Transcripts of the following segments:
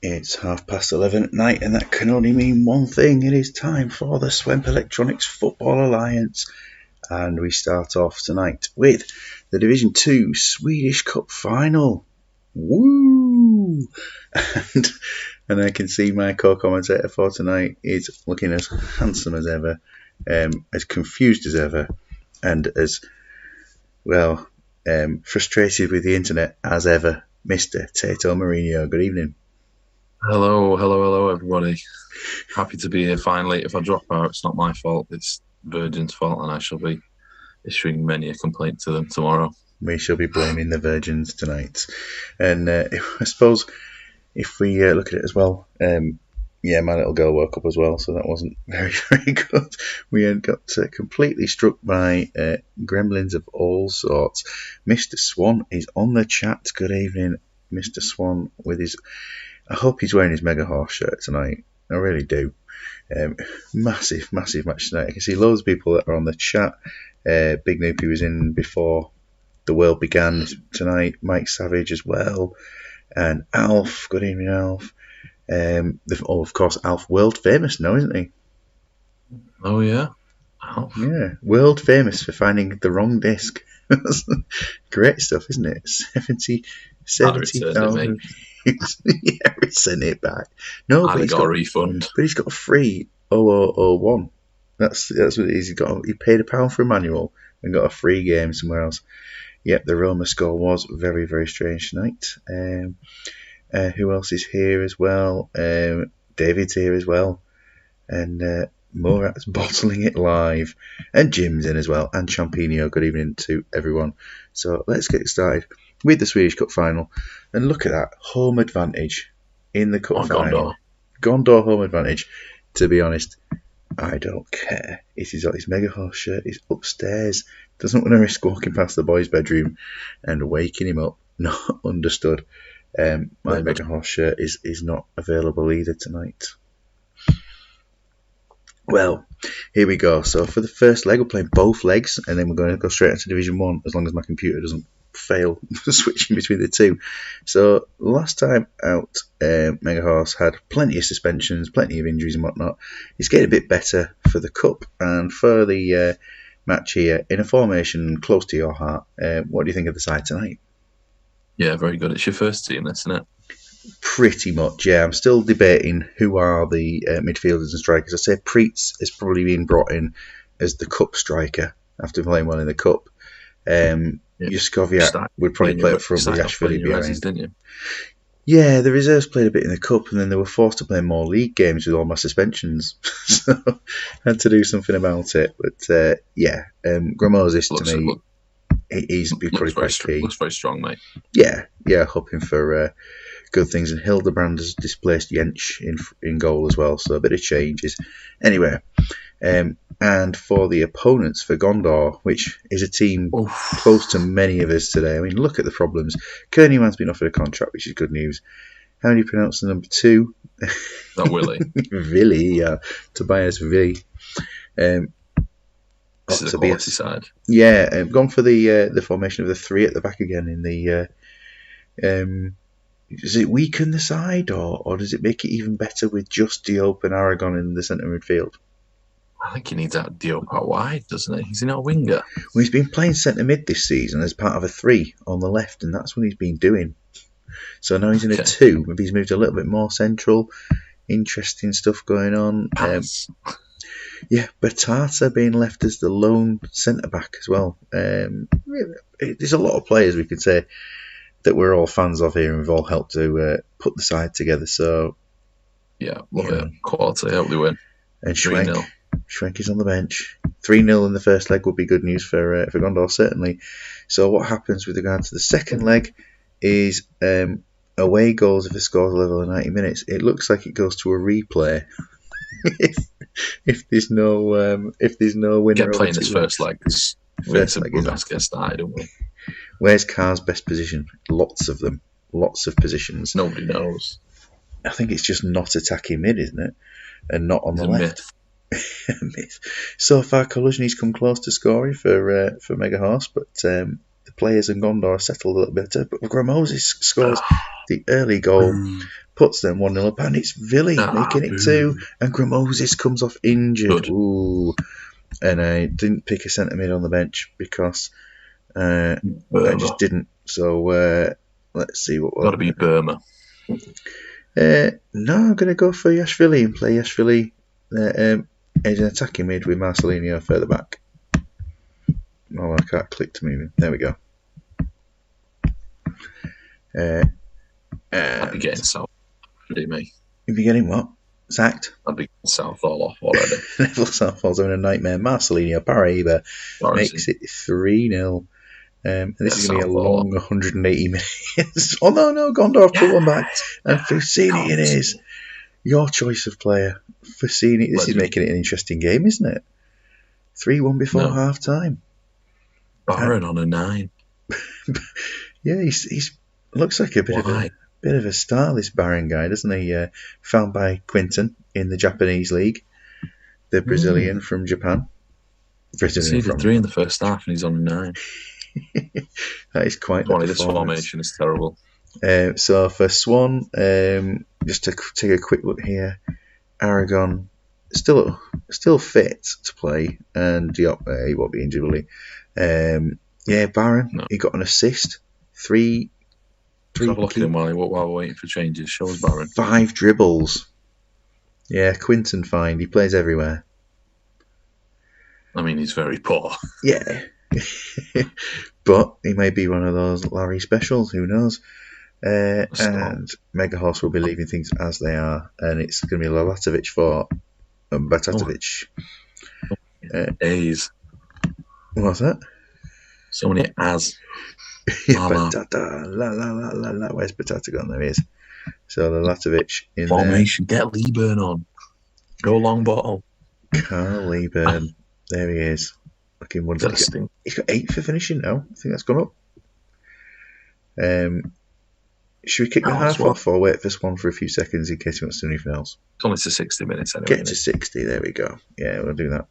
It's 11:30 at night, and that can only mean one thing. It is time for the Swemp Electronics Football Alliance. And we start off tonight with the Division 2 Swedish Cup Final. Woo! And I can see my co-commentator for tonight is looking as handsome as ever, as confused as ever, and as, frustrated with the internet as ever. Mr. Tato Mourinho, good evening. Hello, everybody. Happy to be here finally. If I drop out, it's not my fault. It's Virgin's fault, and I shall be issuing many a complaint to them tomorrow. We shall be blaming the Virgins tonight. And I suppose if we look at it as well, my little girl woke up as well, so that wasn't very, very good. We got completely struck by gremlins of all sorts. Mr. Swan is on the chat. Good evening, Mr. Swan, with his... I hope he's wearing his Mega Horse shirt tonight. I really do. Massive match tonight. I can see loads of people that are on the chat. Big Noopy was in before the world began tonight. Mike Savage as well. And Alf. Good evening, Alf. Of course, Alf, world famous now, isn't he? Oh, yeah? Alf. Yeah, world famous for finding the wrong disc. Great stuff, isn't it? 70,000. Yeah, we sent it back. No, but he's got a refund. But he's got a free 0001. That's what it is. He paid £1 for a manual and got a free game somewhere else. Yep, the Roma score was very, very strange tonight. Who else is here as well? David's here as well. And Morat's bottling it live. And Jim's in as well. And Champino. Good evening to everyone. So let's get started with the Swedish Cup Final. And look at that. Home advantage in the Cup Final. Gondor home advantage. To be honest, I don't care. He's got his Mega Horse shirt. He's upstairs. Doesn't want to risk walking past the boy's bedroom and waking him up. Not understood. My Mega Horse shirt is not available either tonight. Well, here we go. So for the first leg, we're playing both legs, and then we're going to go straight into Division 1 as long as my computer doesn't fail switching between the two. So last time out, Mega Horse had plenty of suspensions, plenty of injuries and whatnot. It's getting a bit better for the Cup, and for the match here, in a formation close to your heart, what do you think of the side tonight? Yeah, very good. It's your first team, isn't it? Pretty much, yeah. I'm still debating who are the midfielders and strikers. I say Preetz has probably been brought in as the Cup striker after playing well in the Cup. Juskoviak would probably play up front with Ashvili behind. Didn't you? Yeah, the reserves played a bit in the Cup, and then they were forced to play more league games with all my suspensions. So I had to do something about it. But Gramozis to me, he's probably quite key. Looks very strong, mate. Yeah, hoping for good things. And Hildebrand has displaced Jensch in goal as well, so a bit of changes. Anyway, and for the opponents, for Gondor, which is a team close to many of us today. I mean, look at the problems. Kearneyman's been offered a contract, which is good news. How do you pronounce the number 2? Not Willie. Willie, yeah. Tobias Willie. This is a quality side. Yeah, gone for the formation of the 3 at the back again in the... does it weaken the side, or does it make it even better with just Diop and Aragon in the centre midfield? I think he needs that Diop out wide, doesn't he? He's not a winger. Well, he's been playing centre mid this season as part of a 3 on the left, and that's what he's been doing. So now he's in a 2. Maybe he's moved a little bit more central. Interesting stuff going on. Batata being left as the lone centre back as well. There's a lot of players we could say that we're all fans of here, and we've all helped to put the side together. So yeah, love it. Quality, hope they win. And Schwenk is on the bench. 3-0 in the first leg would be good news for Gondor, certainly. So what happens with regard to the second leg is away goals if the score's level in 90 minutes. It looks like it goes to a replay. if there's no winner. Get playing this first leg. We best get started, don't we? Where's Carr's best position? Lots of them. Lots of positions. Nobody knows. I think it's just not attacking mid, isn't it? And not on the left. Myth. So far, Kaluzhny's come close to scoring for Mega Horse, but the players and Gondor settled a little bit better, but Gramosis scores the early goal, puts them 1-0 up, and it's Villy making it 2, and Gramosis comes off injured. Good. Ooh. And I didn't pick a centre mid on the bench because I just didn't. So let's see what. Got to be Burma. No, I'm going to go for Yashvili and play Yashvili as an attacking mid with Marcelinho further back. Oh, I can't click to move him. There we go. I'd be getting South. Me. You'd be getting what? Sacked? I'd be getting South all off already. Neville Southall's having a nightmare. Marcelinho Paraiba makes it 3-0. And this is going to be a long 180 minutes. Oh, no, Gondor pull one back. And Fusini it is. Your choice of player. Fusini. This is making it an interesting game, isn't it? 3-1 before half time. Barron on a 9. Yeah, he's looks like a bit of a star, this Barron guy, doesn't he? Found by Quinton in the Japanese league, the Brazilian from Japan. He did 3 in the first half, and he's on a 9. That is quite. This formation is terrible. So for Swan, just to take a quick look here, Aragon still fit to play, and Diop he won't be injured, will he? Barron, he got an assist, 3. Have a look at him while we're waiting for changes. Show us Barron. 5 dribbles. Yeah, Quinton fine. He plays everywhere. I mean, he's very poor. Yeah. But he may be one of those Larry specials, who knows? And Mega Horse will be leaving things as they are, and it's going to be Lalatovic for Batatovic. A's. What's that? So many as. Batata, la. Where's Batata gone? There he is. So Lalatovic in formation. Get Leeburn on. Go long ball. Carl Leeburn. There he is. Looking wonderful. He's got 8 for finishing now. I think that's gone up. Should we kick the half off or wait for Swan for a few seconds in case he wants to do anything else? It's only to 60 minutes anyway. Get to 60. There we go. Yeah, we'll do that.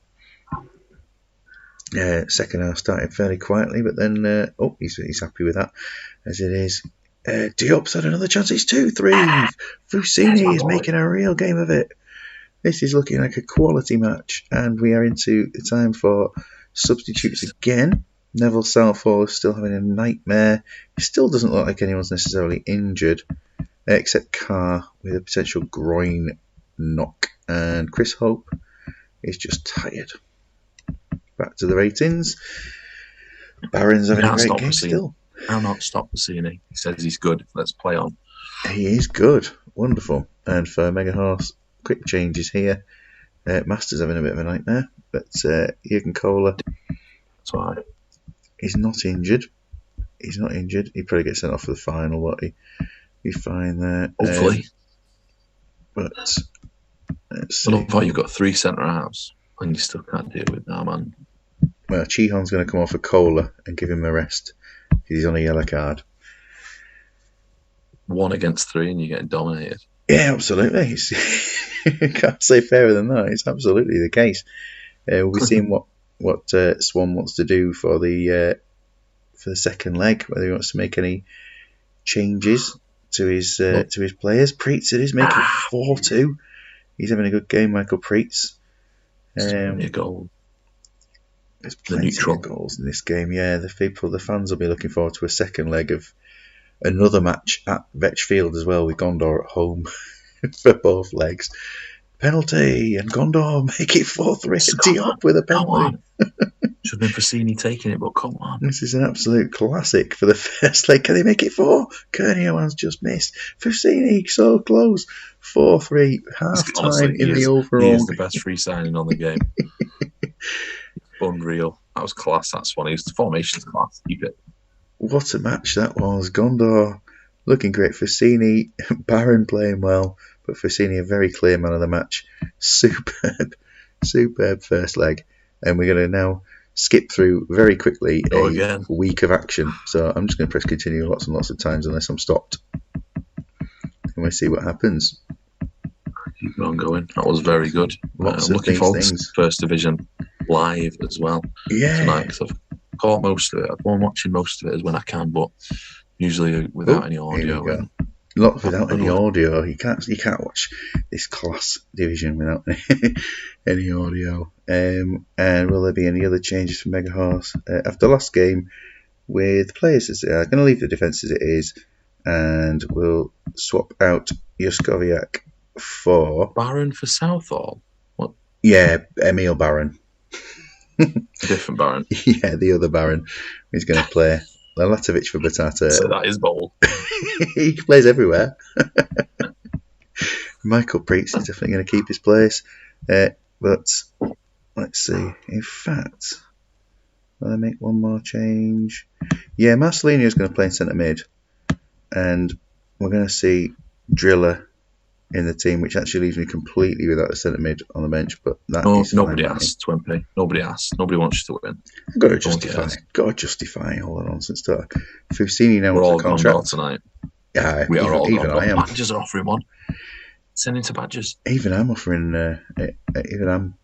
Second half started fairly quietly, but then he's happy with that as it is. Diop's had another chance. It's 2-3. Fusini is making a real game of it. This is looking like a quality match, and we are into the time for substitutes again. Neville Southall is still having a nightmare. He still doesn't look like anyone's necessarily injured, except Carr with a potential groin knock, and Chris Hope is just tired. Back to the ratings. Barron's having a great game still. I'll not stop Bassini. He says he's good. Let's play on. He is good. Wonderful. And for Mega Horse, quick changes here. Master's having a bit of a nightmare, but Jürgen Kohler. That's why. He's not injured. He probably gets sent off for the final, won't he? He's fine there. Hopefully. But let's see. I love how you've got 3 centre halves and you still can't deal with that, man. Well, Chihon's going to come off for Kohler and give him a rest. He's on a yellow card. 1 against 3 and you're getting dominated. Yeah, absolutely. Can't say fairer than that. It's absolutely the case. We'll be seeing what Swan wants to do for the second leg. Whether he wants to make any changes to his players. Preetz it is making it 4-2. He's having a good game, Michael Preetz. A goal. There's plenty of goals in this game. Yeah, the fans will be looking forward to a second leg of another match at Vetch Field as well, with Gondor at home for both legs. Penalty, and Gondor make it 4-3. Diop with a penalty. Should have been Frassini taking it, but come on. This is an absolute classic for the first leg. Can they make it 4? Kernioan's just missed. Frassini, so close. 4-3, half time in the overall. He is the best free signing on the game. Unreal. That was class, that's one. The formation's class. Keep it. What a match that was. Gondor looking great. Frassini, Barron playing well, but Frassini a very clear man of the match. Superb first leg. And we're going to now skip through very quickly a week of action. So I'm just going to press continue lots and lots of times unless I'm stopped. And we'll see what happens. Keep on going. That was very good. I'm looking forward to First Division live as well. Yeah. Tonight, because caught most of it. I'm watching most of it as when I can, but usually without Oh, any here we audio. go. And Not I without don't any know. audio. You can't watch this class division without any audio. And will there be any other changes for Mega Horse after last game with players as they are? Going to leave the defence as it is, and we'll swap out Juskoviak for Baron for Southall. What? Emil Baron. A different Baron. Yeah, the other Baron. He's going to play Lalatovic for Batata. So that is bold. He plays everywhere. Michael Preetz is definitely going to keep his place. But let's see. In fact, will I make one more change? Yeah, Marcelino is going to play in centre mid. And we're going to see Driller in the team, which actually leaves me completely without a centre mid on the bench. But that is fine. Nobody asked, Swemp. Nobody asked. Nobody wants you to win. I've got to justify all the nonsense. Fusini now We're wants all a gone contract tonight. Yeah, We are all even gone. I am. Badgers are offering one. Send him to Badgers. Even I'm offering. Even I'm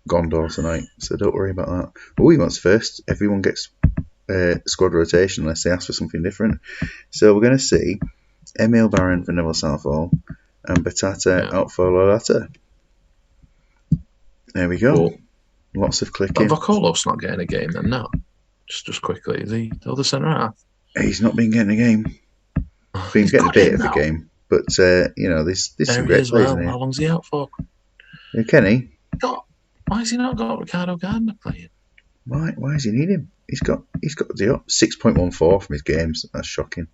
Gondor tonight, so don't worry about that. Oh, he wants first. Everyone gets squad rotation unless they ask for something different. So we're going to see Emil Baron for Neville Southall and Batata out for Lolata. There we go. Well, lots of clicking. Vokolov's not getting a game then, no. Just quickly, is he the other centre half? He's not been getting a game. He's getting a bit of a game, but there's some great players in here. How long's he out for? Kenny. Why has he not got Ricardo Gardner playing? Why does he need him? He's got the 6.14 from his games. That's shocking.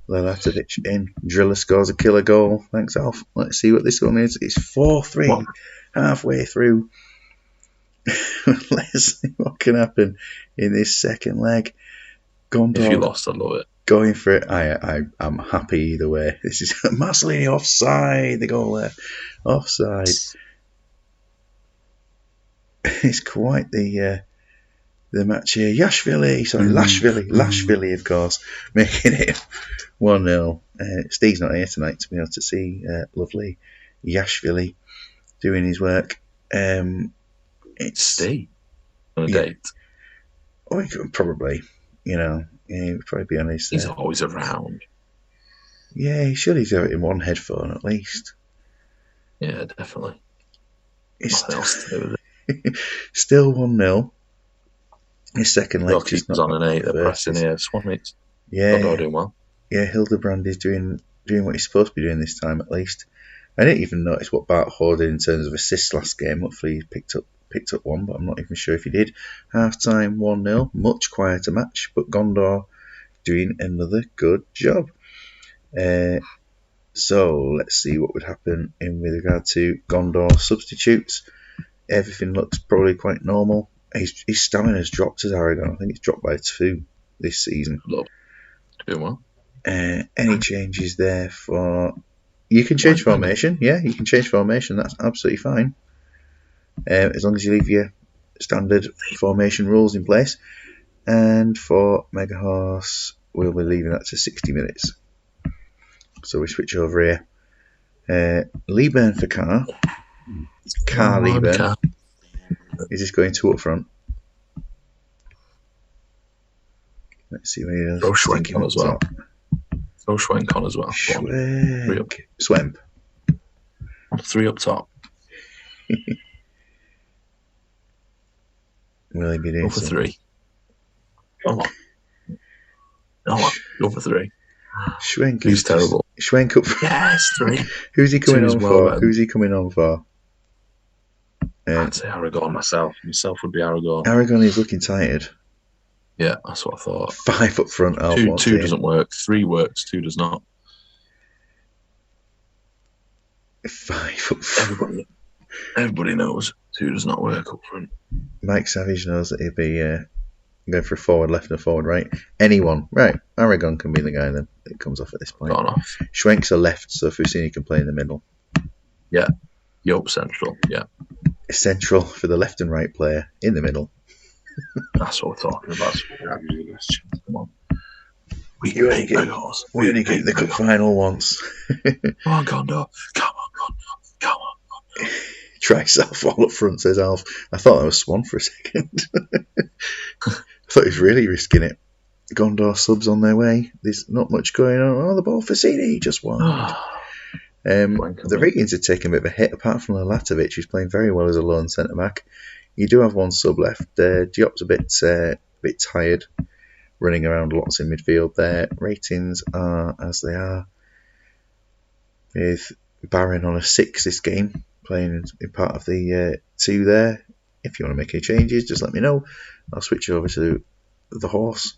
Lalatovic in. Driller scores a killer goal. Thanks, Alf. Let's see what this one is. It's 4-3 halfway through. Let's see what can happen in this second leg. Gondor, if you lost, I'd love it. Going for it. I'm happy either way. This is Marcelini offside. The goal there. Offside. It's quite the match here. Lashvili, of course, making it 1-0. Steve's not here tonight to be able to see lovely Yashvili doing his work. It's Steve on a date. Oh, he could probably, he would probably be on his. He's always around. Yeah, he should. He's got it in one headphone at least. Yeah, definitely. Nothing else to do with it. Still 1-0. His second leg just not on an 8. They're pressing here. Swanwich. Yeah, doing well. Yeah, Hildebrand is doing what he's supposed to be doing this time at least. I didn't even notice what Bart Hoare did in terms of assists last game. Hopefully he picked up one, but I'm not even sure if he did. Half time 1-0, much quieter match, but Gondor doing another good job. So let's see what would happen with regard to Gondor substitutes. Everything looks probably quite normal. His stamina's dropped as Aragon. I think it's dropped by 2 this season. Doing well. Any changes there for... You can change formation. Yeah, you can change formation. That's absolutely fine. As long as you leave your standard formation rules in place. And for Mega Horse, we'll be leaving that to 60 minutes. So we switch over here. Leeburn for Carr. Carr Leeburn. Is this going 2 up front? Let's see what he does. Throw Schwenk on as well. Swemp. 3 up top. Will he be doing Go for 3. Come on. Go for 3. Schwenk. He's terrible. Schwenk up. Yes, 3. Who's he coming on for? Who's he coming on for? I'd say Aragon myself. Myself would be Aragon. Aragon is looking tired. Yeah, that's what I thought. 5 up front. 2 doesn't work. 3 works. 2 does not. 5 up front. Everybody knows 2 does not work up front. Mike Savage knows that he'll be going for a forward left and a forward right. Anyone. Right. Aragon can be the guy then that comes off at this point. Gone off. Schwenk's a left, so Fusini can play in the middle. Yeah. Yup, central. Yeah. Central for the left and right player in the middle. That's what we're talking about. Come on. We only get the cup final once. Come on, Gondor. Come on. Try Southall up front, says Alf. I thought that was Swan for a second. I thought he was really risking it. Gondor subs on their way. There's not much going on. Oh, the ball for CD just wide. The ratings have taken a bit of a hit, apart from Lalatovic, who's playing very well as a lone centre back. You do have one sub left. Diop's a bit tired, running around lots in midfield. Their ratings are as they are, with Barron on a 6 this game, playing in part of the 2 there. If you want to make any changes, just let me know. I'll switch over to the horse.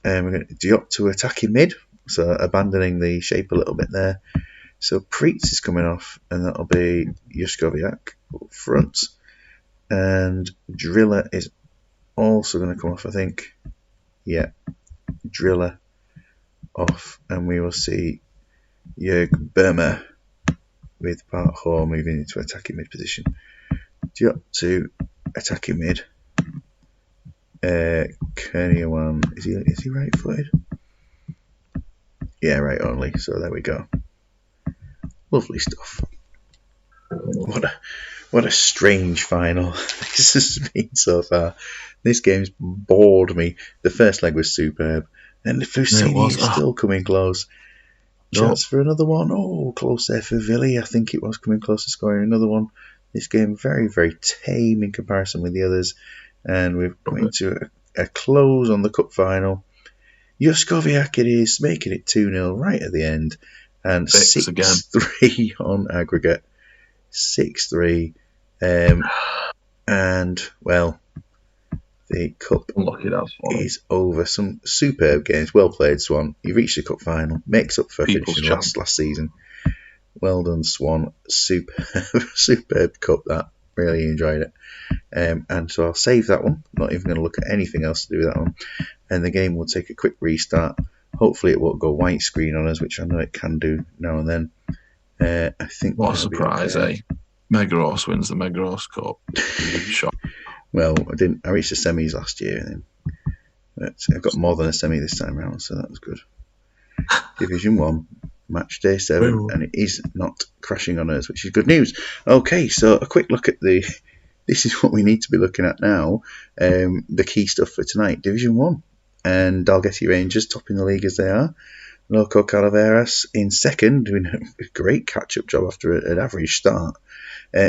We're going to Diop to attacking mid, so abandoning the shape a little bit there. So Preetz is coming off, and that'll be Juskoviak up front. And Driller is also going to come off, I think. Yeah, Driller off, and we will see Jörg Burmer with Bart Hall moving into attacking mid position. Diop to attacking mid. Kerniawan, is he right footed? Yeah, right only. So there we go. Lovely stuff. What a strange final this has been so far. This game's bored me. The first leg was superb, and the Fusini is still coming close. Chance for another one. Oh, close there for Villi. I think it was coming close to scoring another one. This game very, very tame in comparison with the others. And we're going to a close on the cup final. Juskoviak it is, making it 2-0 right at the end. And 6-3 on aggregate. 6-3. And, well, the cup is over. Some superb games. Well played, Swan. You reached the cup final. Makes up for finishing last season. Well done, Swan. Superb cup, that. Really enjoyed it. And so I'll save that one. Not even going to look at anything else to do with that one. And the game will take a quick restart. Hopefully it won't go white screen on us, which I know it can do now and then. I think. What a surprise, eh? Mega Horse wins the Mega Horse Cup. Shock. Well, I reached the semis last year, but I got more than a semi this time around, so that was good. Division 1, match day 7, and it is not crashing on us, which is good news. Okay, so a quick look at this is what we need to be looking at now. The key stuff for tonight. Division 1, and Dalgety Rangers topping the league as they are. Loco Calaveras in second, doing a great catch-up job after an average start.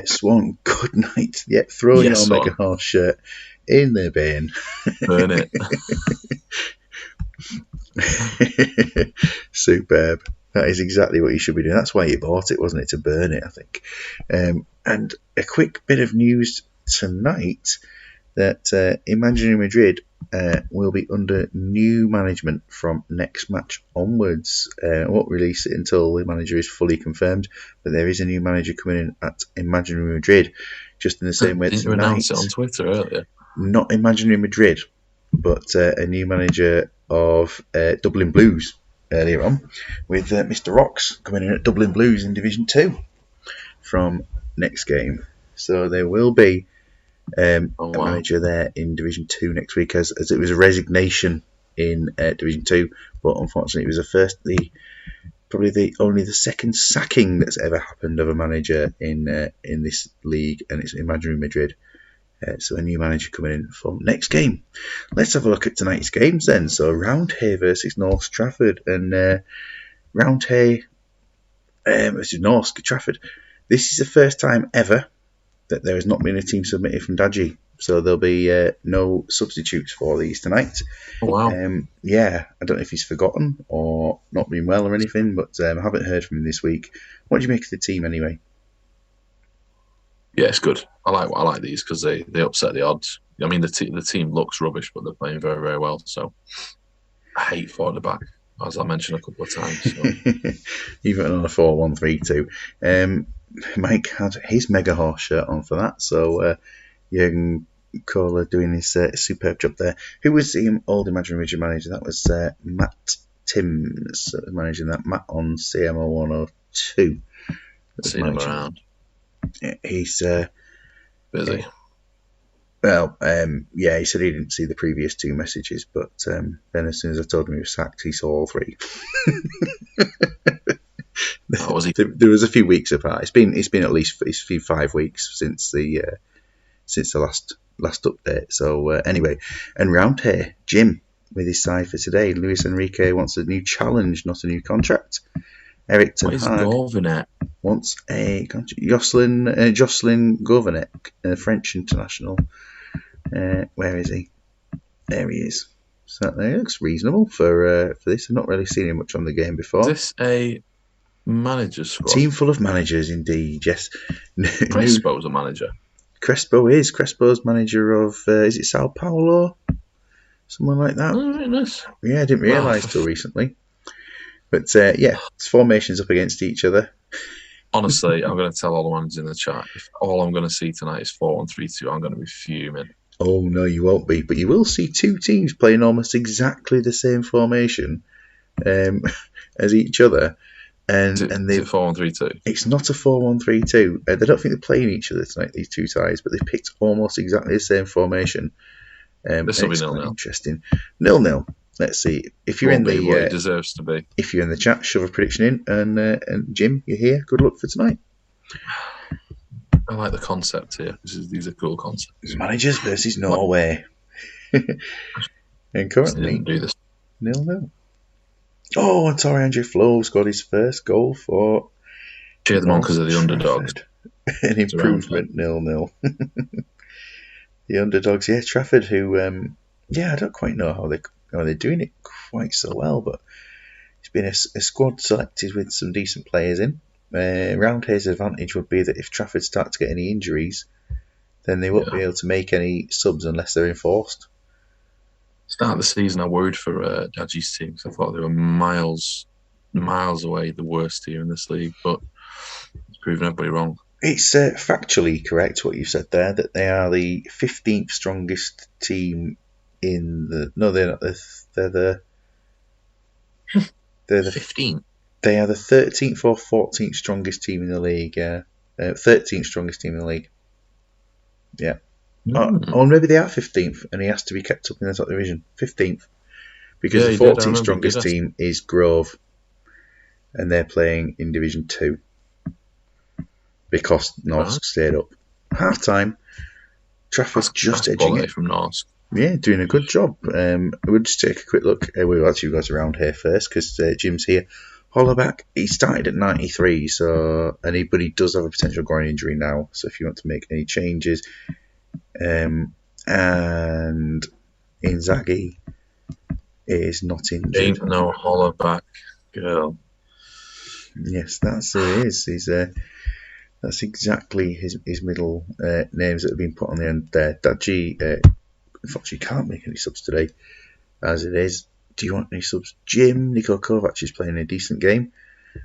Swan, good night. Yep, throw your Mega Horse shirt in the bin. Burn it. Superb. That is exactly what you should be doing. That's why you bought it, wasn't it? To burn it, I think. And a quick bit of news tonight that Imaginary Madrid will be under new management from next match onwards. I won't release it until the manager is fully confirmed, but there is a new manager coming in at Imaginary Madrid, just in the same way tonight. Didn't you announce it on Twitter earlier? Not Imaginary Madrid, but a new manager of Dublin Blues earlier on, with Mr. Rocks coming in at Dublin Blues in Division 2 from next game. So there will be a manager there in Division 2 next week, as it was a resignation in Division 2, but unfortunately it was probably only the second sacking that's ever happened of a manager in this league, and it's Imaginary Madrid. So a new manager coming in for next game. Let's have a look at tonight's games then. So Roundhay versus North Trafford, and Roundhay versus North Trafford. This is the first time ever that there has not been a team submitted from Daji, so there'll be no substitutes for these tonight. Oh, wow. Yeah, I don't know if he's forgotten or not been well or anything, but I haven't heard from him this week. What do you make of the team anyway? Yeah, it's good. I like these because they upset the odds. I mean, the team looks rubbish, but they're playing very, very well. So I hate 4 at the back, as I mentioned a couple of times. So. Even on a 4-1-3-2. Mike had his Mega Horse shirt on for that, so Jürgen Kohler doing his superb job there. Who was the old Imaginary Madrid manager? That was Matt Timms managing that. Matt on CMO 102. Seen him around. He's busy. Well, yeah, he said he didn't see the previous 2 messages, but then as soon as I told him he was sacked, he saw all 3. Oh, was he? There was a few weeks apart. It's been at least 5 weeks since the last last update. So anyway, and round here, Jim with his side for today. Luis Enrique wants a new challenge, not a new contract. Eric Ten What is Hag Gorvinet? wants a contract. Jocelyn Gourvenec, a French international. Where is he? There he is. So he looks reasonable for this. I've not really seen him much on the game before. Is this a manager's squad? Team full of managers, indeed. Yes. Crespo's a manager. Crespo's manager of is it Sao Paulo? Someone like that. Oh, very nice. Yeah, I didn't realise till recently. But yeah, it's formations up against each other. Honestly, I'm going to tell all the ones in the chat. If all I'm going to see tonight is 4-1-3-2, I'm going to be fuming. Oh no, you won't be. But you will see two teams playing almost exactly the same formation as each other. And Is it 4-1-3-2? It's not a 4-1-3-2. They don't think they're playing each other tonight, these two sides, but they've picked almost exactly the same formation. This will be 0-0. Interesting. 0-0. Let's see. If you're in the what it deserves to be. If you're in the chat, shove a prediction in, and Jim, you're here. Good luck for tonight. I like the concept here. These are cool concepts. Managers versus Norway. And currently, 0-0. Oh, and Torre Andre Flo scored his first goal for. Cheer them on because of the underdogs. An improvement, 0-0. The underdogs, yeah, Trafford, who, I don't quite know how they're doing it quite so well, but it's been a squad selected with some decent players in. Roundhair's advantage would be that if Trafford start to get any injuries, then they won't be able to make any subs unless they're enforced. Start of the season, I worried for Dadji's team because I thought they were miles away the worst team in this league, but it's proven everybody wrong. It's factually correct what you said there, that they are the 15th strongest team in the... No, they're not. They're the 15th. They are the 13th or 14th strongest team in the league. 13th strongest team in the league. Yeah. Or maybe they are 15th, and he has to be kept up in the top division. 15th. Because the 14th strongest team is Grove, and they're playing in Division 2. Because Norsk stayed up. Half time, Trafford just edging it. From Norsk. Yeah, doing a good job. We'll just take a quick look. We'll actually go around here first because Jim's here. Hollaback, he started at 93, but he does have a potential groin injury now. So if you want to make any changes, and Inzaghi is not injured. Ain't no Hollaback girl. Yes, that's who he is. That's exactly his middle names that have been put on the end there. Dadji, unfortunately, can't make any subs today, as it is. Do you want any subs? Jim, Niko Kovac is playing a decent game. I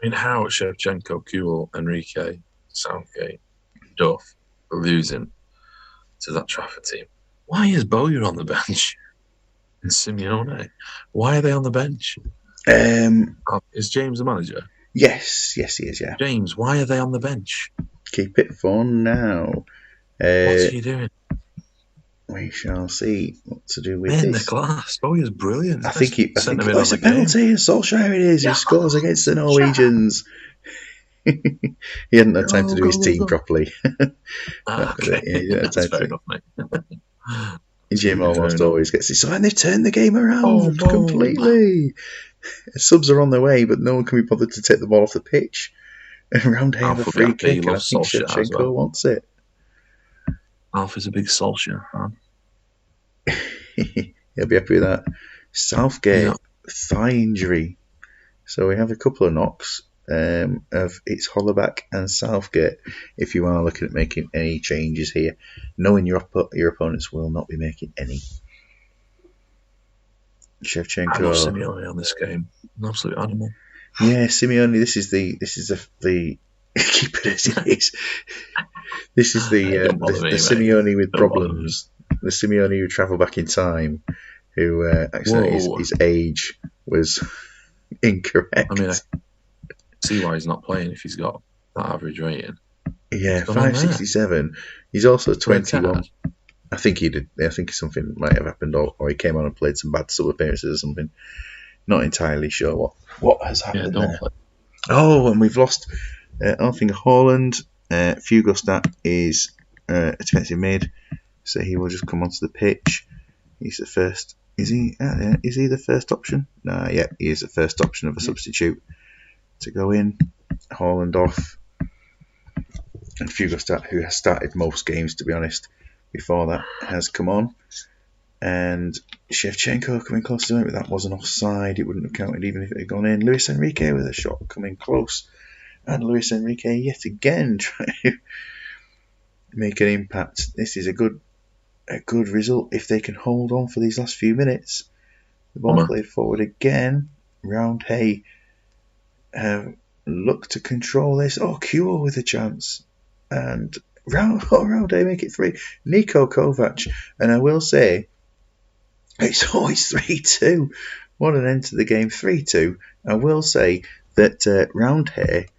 mean, how Shevchenko, Kuhl, Enrique, Southgate, Duff are losing to that Trafford team? Why is Bowyer on the bench? And Simeone? Why are they on the bench? Is James the manager? Yes, he is, yeah. James, why are they on the bench? Keep it for now. What's he doing? We shall see what to do with Man, this. the class. Bowyer's brilliant. I think it's a penalty. Solskjaer it is. He scores against the Norwegians. He hadn't had time to do his team properly. Okay. He didn't have time That's fair enough, mate. Jim almost always gets it. And they've turned the game around completely. Subs are on their way, but no one can be bothered to take the ball off the pitch. And round here, have a free kick, and I think Shevchenko wants it. Alf is a big Solskjaer fan. He'll be happy with that. Southgate, thigh injury. So we have a couple of knocks of it's Hollaback and Southgate if you are looking at making any changes here. Knowing your opponents will not be making any. Shevchenko. I love Simeone on this game. An absolute animal. Yeah, Simeone. This is the keep it as it is. This is the Simeone with problems. The Simeone who travelled back in time, who actually his age was incorrect. I mean, I see why he's not playing if he's got that average rating. Yeah, 567. He's also 21. I think he did. I think something might have happened, or he came on and played some bad sub appearances or something. Not entirely sure what has happened there. Oh, and we've lost Erling Haaland. Fugostat is a defensive mid. So he will just come onto the pitch. He's the first. Is he? Is he the first option? No, yeah, he is the first option of a substitute to go in. Haaland off. And Fugo, who has started most games, to be honest, before that, has come on. And Shevchenko coming close to it, but that was an offside. It wouldn't have counted even if it had gone in. Luis Enrique with a shot coming close. And Luis Enrique yet again trying to make an impact. This is a good result if they can hold on for these last few minutes. The ball played forward again. Roundhay look to control this. Oh, Kewell with a chance. And Roundhay make it 3. Niko Kovac. And I will say, it's always 3-2. What an end to the game, 3-2. I will say that Roundhay,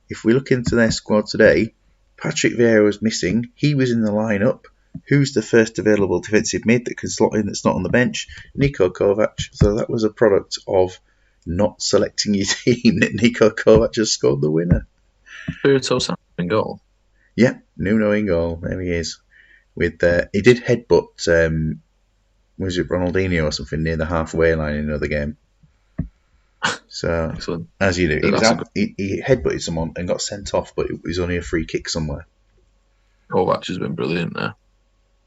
if we look into their squad today, Patrick Vieira was missing. He was in the lineup. Who's the first available defensive mid that can slot in that's not on the bench? Niko Kovac. So that was a product of not selecting your team. Niko Kovac has scored the winner. Spirito Santos in goal. Yeah, Nuno in goal. There he is. With he did headbutt. Was it Ronaldinho or something near the halfway line in another game? So excellent. As you do, he headbutted someone and got sent off, but it was only a free kick somewhere. Kovac has been brilliant there.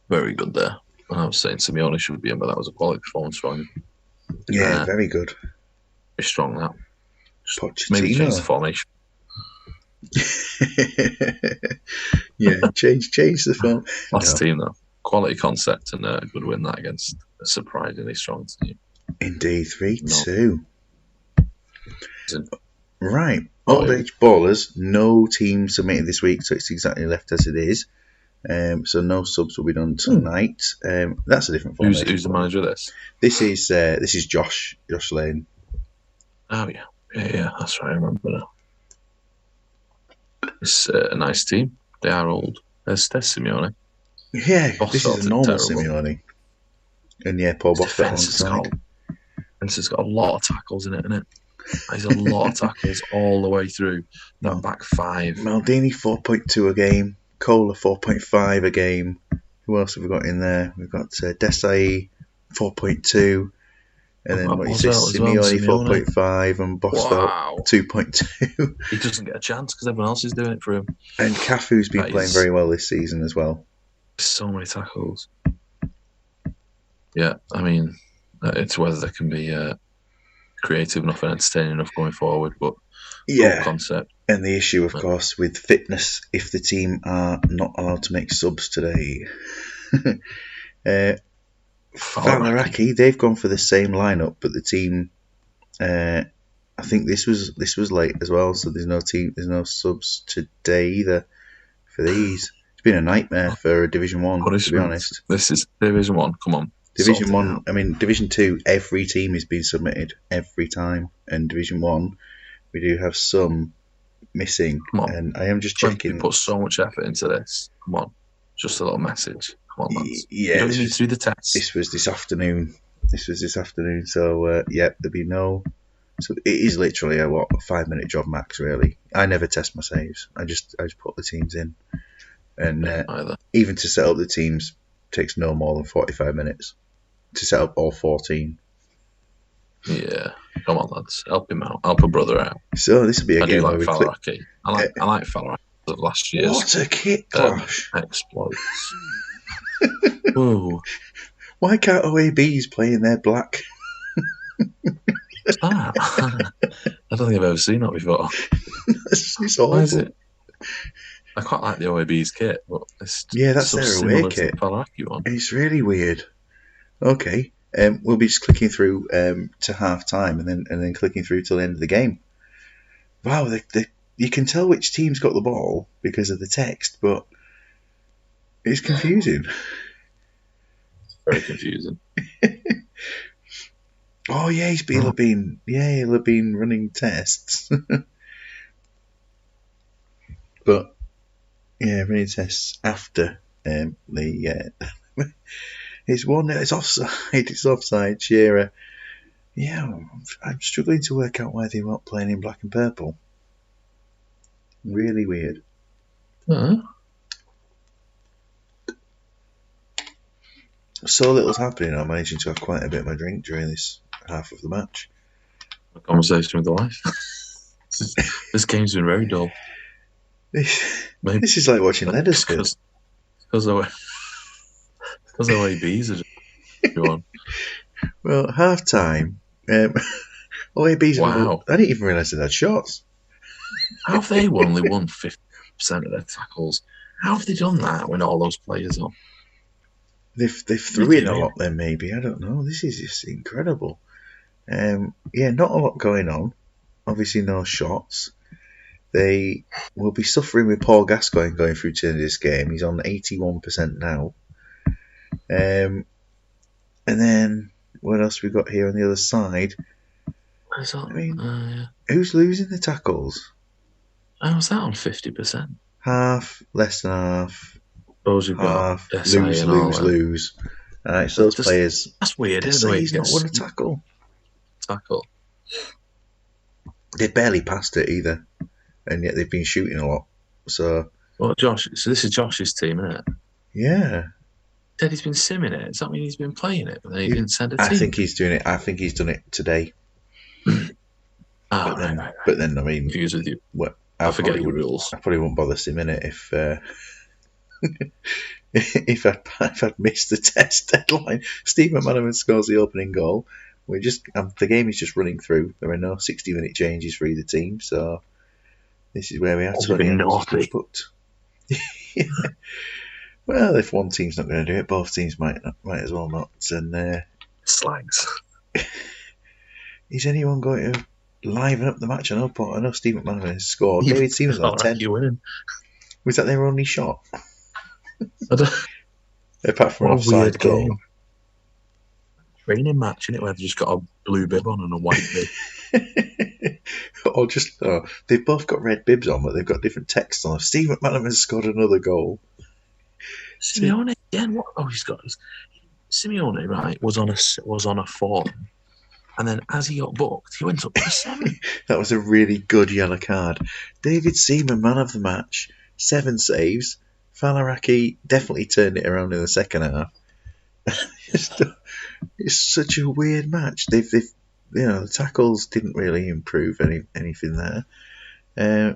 Very good there. I was saying Simeone should be in, but that was a quality performance from him. Yeah, very good. Very strong that. Pochettino. Maybe change the formation. Yeah, change the form. Last team though. Quality concept and a good win that against a surprisingly strong team. Indeed, 3-2. Right. Old Age Ballers, no team submitted this week, so it's exactly left as it is. So no subs will be done tonight. That's a different formation. Who's the manager of this? This is Josh Lane. Oh yeah, that's right. I remember now. It's a nice team. They are old. There's Simeone. Yeah, this is a normal Simeone. And yeah, Paul Boffett alongside. Defence has got a lot of tackles in it, isn't it? There's a lot of tackles all the way through. That back 5. Maldini 4.2 a game. Kohler 4.5 a game. Who else have we got in there? We've got Desai 4.2. And then what is this? Simeone 4.5 and Bosvelt 2.2. He doesn't get a chance because everyone else is doing it for him. And Cafu's been playing very well this season as well. So many tackles. Yeah, I mean, it's whether they can be creative enough and entertaining enough going forward, but yeah, concept. And the issue, of course, with fitness, if the team are not allowed to make subs today. Falaraki, they've gone for the same lineup, but the team, I think this was late as well, so there's no subs today either for these. It's been a nightmare for Division 1, to be honest. This is Division 1, come on. Division 1, I mean, Division 2, every team is being submitted every time. And Division 1, we do have some missing. Come on. And I am just checking. We put so much effort into this. Come on. Just a little message. Come on, lads. Yeah, you don't need to do the test. This was this afternoon. So, yeah, there'll be no... So it is literally a 5-minute job max, really. I never test my saves. I just put the teams in. And even to set up the teams takes no more than 45 minutes to set up all 14. Yeah, come on, lads, help him out, help a brother out. So this will be a game where we Falaraki. I like Falaraki of last year's. What a kit clash! Exploits. Whoa! Why can't OABs play in their black? I don't think I've ever seen that before. It's awful. Why is it? I quite like the OAB's kit, but it's that's their away kit. One. It's really weird. Okay, we'll be just clicking through to half time and then clicking through till the end of the game. Wow, you can tell which team's got the ball because of the text, but it's confusing. Very confusing. Oh yeah, he'll have been running tests. But yeah, running tests after the it's offside. It's offside. Shearer. Yeah, I'm struggling to work out why they weren't playing in black and purple. Really weird. so little's happening. I'm managing to have quite a bit of my drink during this half of the match. A conversation with the wife. This game's been very dull. This, Maybe this is like watching Leathersfield. because OABs are just on. Well, half time, OAB's Wow. I didn't even realise they had shots. How have they only won 50% of their tackles? How have they done that when all those players are? They've threw in a lot then, maybe. I don't know. This is just incredible. Yeah, not a lot going on. Obviously, no shots. They will be suffering with Paul Gascoigne going through to this game. He's on 81% now. And then what else we got here on the other side? I mean, who's losing the tackles? How's that on 50%? Half, less than half. Those who've got SI lose, and all lose. Alright, so those players. That's weird, isn't it? Desai's not won a tackle. They barely passed it either, and yet they've been shooting a lot. So, well, Josh. So this is Josh's team, isn't it? Yeah. Said he's been simming it. Does that mean he's been playing it, but then he didn't send a team? I think he's doing it. I think he's done it today. Right. But then, I mean, confused with you. Well, I forget your rules. I probably wouldn't bother simming it if I'd missed the test deadline. Steve McManaman scores the opening goal. The game is just running through. There are no 60-minute changes for either team, so this is where we are. Naughty. Yeah. Well, if one team's not going to do it, both teams might as well not. And slags. Is anyone going to liven up the match? I know Steve McManaman has scored. David Seaman's on 10. You winning? Was that their only shot? Apart from an offside goal. Training match, innit, where they've just got a blue bib on and a white bib. Or just they've both got red bibs on, but they've got different texts on them. Steve McManaman has scored another goal. Simeone again? What? Oh, he's got Simeone. Right, was on a 4, and then as he got booked, he went up to a 7. That was a really good yellow card. David Seaman, man of the match, 7 saves. Falaraki definitely turned it around in the second half. It's such a weird match. The tackles didn't really improve anything there.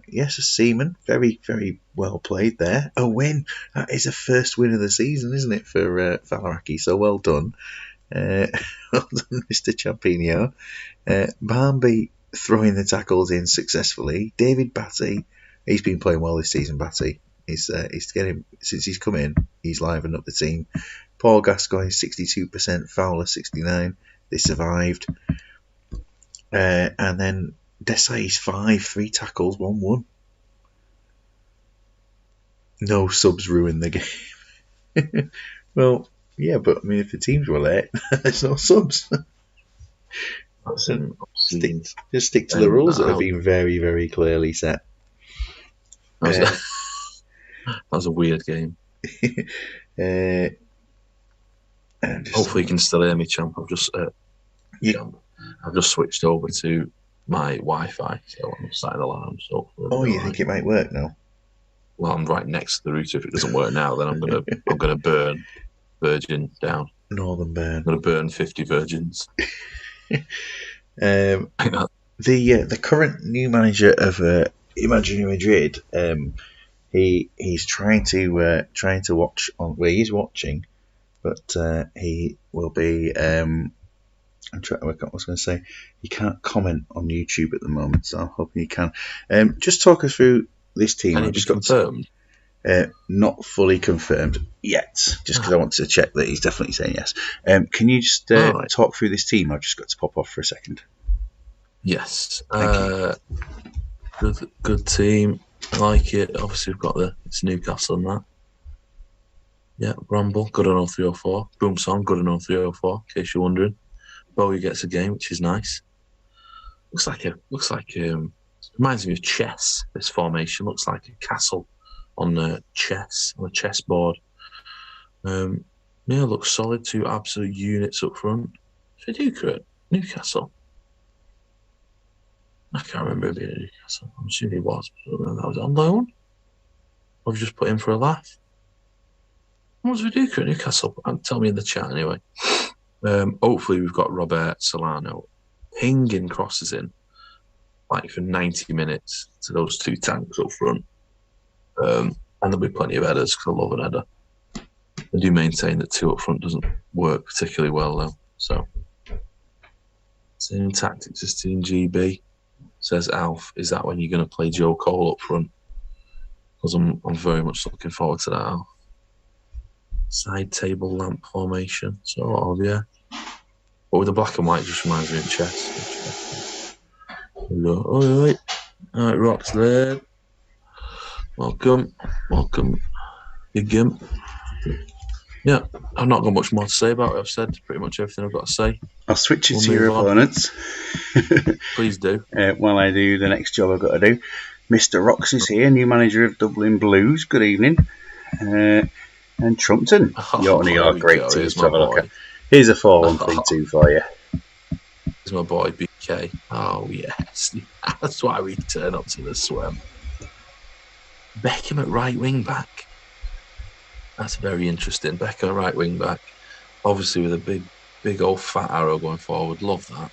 Yes, a Seaman, very, very well played there. A win. That is a first win of the season, isn't it, for Falaraki? So well done. Well done, Mr. Champino. Barnby throwing the tackles in successfully. David Batty, he's been playing well this season. Batty, he's getting, since he's come in, he's livened up the team. Paul Gascoigne 62%, Fowler 69%. They survived, and then Desai's 3 tackles, 1-1. No subs ruined the game. Well, yeah, but I mean, if the teams were late, there's no subs. Just stick to the rules that have been very, very clearly set. That was a weird game. Hopefully you can still hear me, champ. I've just switched over to my Wi-Fi, so I'm sat in the lounge. So you think it might work now? Well, I'm right next to the router. If it doesn't work now, then I'm gonna burn Virgin down. Northern burn. I'm gonna burn 50 virgins. The current new manager of Imaginary Madrid, he's trying to watch on where he's watching, but he will be. I'm trying to work out what I was going to say. He can't comment on YouTube at the moment, so I'm hoping he can. Just talk us through this team. Can it be confirmed? Not fully confirmed yet, just because I want to check that he's definitely saying yes. Can you just talk through this team? I've just got to pop off for a second. Yes. Good team. I like it. Obviously, we've got it's Newcastle and that. Yeah, Bramble, good on 0304. Boom Song, good on 0304, in case you're wondering. Bowie gets a game, which is nice. Reminds me of chess, this formation. Looks like a castle on a chessboard. Looks solid. 2 absolute units up front. Should I do correct? Newcastle. I can't remember it being at Newcastle. I'm assuming he was. But that was on loan. Or just put in for a laugh. What do we do at Newcastle? Tell me in the chat anyway. Hopefully we've got Robert Solano pinging crosses in like for 90 minutes to those two tanks up front. And there'll be plenty of headers because I love an header. I do maintain that 2 up front doesn't work particularly well though. So same tactics as Team GB, says Alf. Is that when you're going to play Joe Cole up front? Because I'm very much looking forward to that, Alf. Side table lamp formation, sort of, yeah. But with the black and white, just reminds me of chess. All right, Rock's there. Welcome, Big Gimp. Yeah, I've not got much more to say about it. I've said pretty much everything I've got to say. I'll switch it to your opponents. Please do. While I do the next job I've got to do. Mr. Rox is here, new manager of Dublin Blues. Good evening. And Trumpton. You're great team to have a look at. Here's a 4-1-3-2 for you. Here's my boy BK. Oh, yes. That's why we turn up to the Swemp. Beckham at right wing back. That's very interesting. Beckham at right wing back. Obviously with a big old fat arrow going forward. Love that.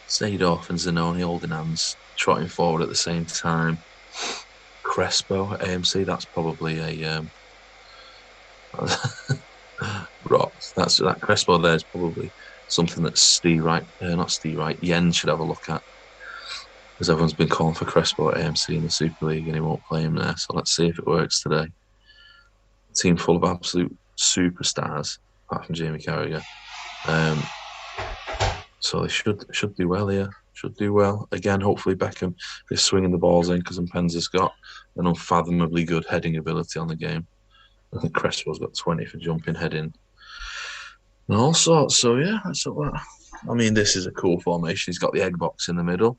Seedorf and Zanoni holding hands, trotting forward at the same time. Crespo at AMC. That's probably a... Rocks. That Crespo there is probably something that Yen should have a look at, because everyone's been calling for Crespo at AMC in the Super League and he won't play him there. So let's see if it works today. A team full of absolute superstars, apart from Jamie Carragher. So they should do well here. Should do well again. Hopefully Beckham is swinging the balls in, because Mpenza's got an unfathomably good heading ability on the game. I think Crespo's got 20 for jumping, heading, and all sorts. So yeah, that's what. I mean, this is a cool formation. He's got the egg box in the middle,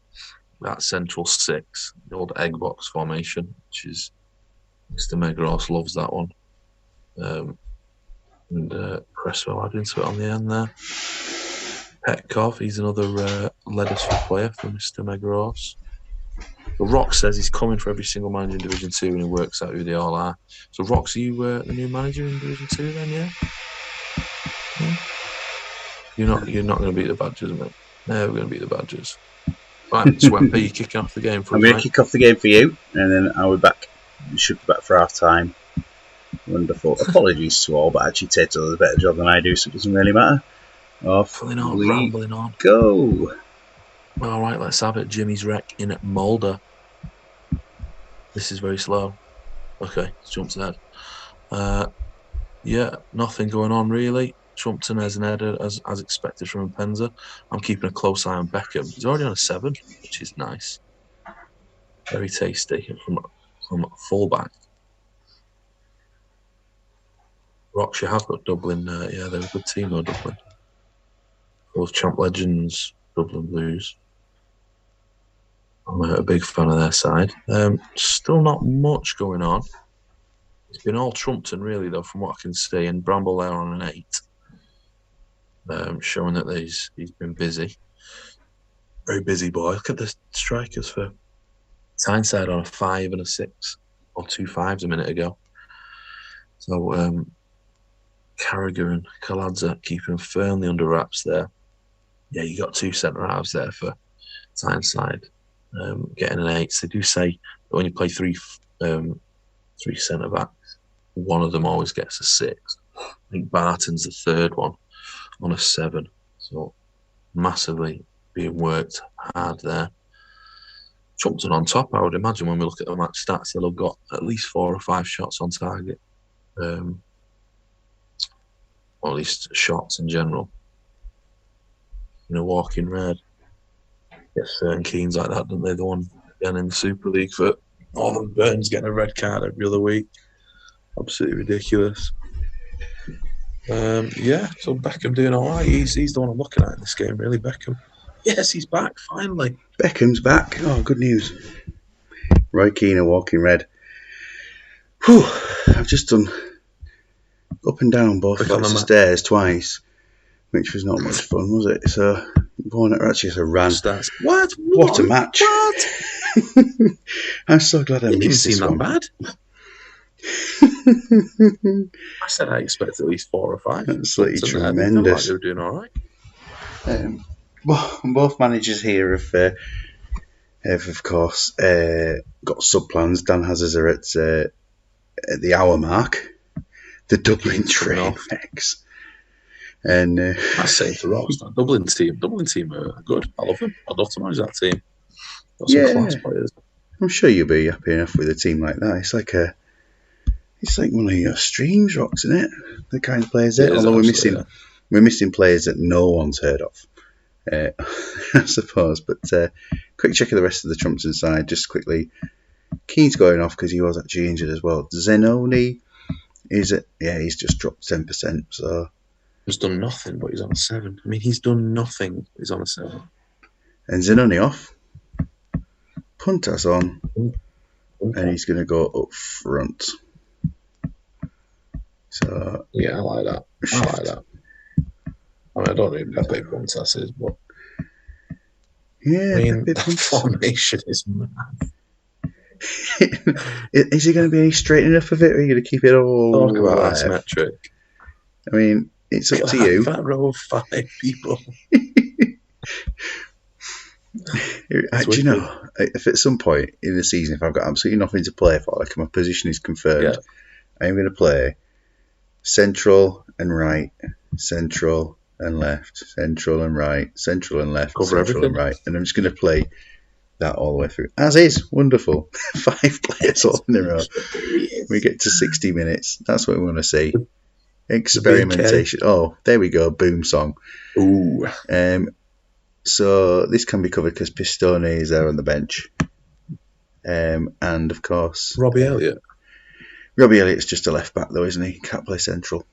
that central 6, the old egg box formation, which is Mr. Megros loves that one. And Crespo added into it on the end there. Petkov, he's another Leddersford player for Mr. Megros. But Rock says he's coming for every single manager in Division 2 and he works out who they all are. So, Rox, are you the new manager in Division 2 then, yeah? You're not going to beat the Badgers, mate. No, we're going to beat the Badgers. Right, Swemp, are you kicking off the game for us? I'm going to kick off the game for you, and then I'll be back. You should be back for half time. Wonderful. Apologies to all, but actually Tato does a better job than I do, so it doesn't really matter. Rambling on. Go. All right, let's have it. Jimmy's wreck in Mulder. This is very slow. Okay, jumps ahead. Yeah, nothing going on really. Trumpton has an header as expected from Mpenza. I'm keeping a close eye on Beckham. He's already on a 7, which is nice. Very tasty from fullback. Rocks, you have got Dublin. Yeah, they're a good team though, Dublin. Those champ legends, Dublin Blues. I'm a big fan of their side. Still not much going on. It's been all Trumpton really though, from what I can see, and Bramble there on an 8. Showing that he's been busy. Very busy boy. Look at the strikers for Tyneside on a 5 and a 6, or 2 5s a minute ago. So Carragher and Kaladza keeping firmly under wraps there. Yeah, you got 2 centre halves there for Tyneside. Getting an 8. They do say that when you play 3 centre backs, one of them always gets a 6. I think Barton's the 3rd one on a 7. So massively being worked hard there. Trumpton on top, I would imagine when we look at the match stats, they'll have got at least 4 or 5 shots on target. Or at least shots in general. You know, walking red. Get certain Keens like that, don't they? The one again in the Super League for Northern Burns getting a red card every other week. Absolutely ridiculous. Yeah, so Beckham doing all right. He's the one I'm looking at in this game, really, Beckham. Yes, he's back, finally. Beckham's back. Oh, good news. Roy Keane, walking red. Whew, I've just done up and down both flights of stairs twice, which was not much fun, was it? So, actually, it's a ran. What a match. What? I'm so glad I missed this one. It didn't seem that bad. I said I expect at least 4 or 5 from Absolutely Sutton there. They felt like tremendous. they were doing all right. Both managers here have of course, got sub plans. Dan has us at the hour mark. The Dublin Keane's coming train off. wrecks. And That's same for Ross. That Dublin team are good. I love them. I'd love to manage that team. Got some class yeah, players. I'm sure you'll be happy enough with a team like that. It's like one of your streams rocks, isn't it? The kind of players there. It is Although actually, yeah. we're missing players that no one's heard of, I suppose. But quick check of the rest of the Trumpton side, just quickly. Keane's going off because he was actually injured as well. Zenoni he's just dropped 10%. So He's done nothing, but he's on a 7. I mean, he's done nothing. He's on a 7. and Zenoni off. Puntas on, Okay. and he's going to go up front. So yeah, I like that. I mean, I don't know who Pepe Pontas is, but yeah, I mean, Pepe that Puntas. formation is mad. Is he going to be any straight enough of it, or are you going to keep it all Talk about left? asymmetric. I mean, it's up to you. That row of 5 people. Do you know, if at some point in the season, if I've got absolutely nothing to play for, like my position is confirmed, I am going to play central and right, central and left, central and right, central and left, Cover central everything. and right, and I'm just going to play that all the way through. As is, wonderful. 5 players all in a row. We get to 60 minutes. That's what we want to see. Experimentation. Oh, there we go. Boom song. Ooh. So this can be covered because Pistone is there on the bench. And of course, Robbie Elliott. Robbie Elliott's just a left back though, isn't he? Can't play central.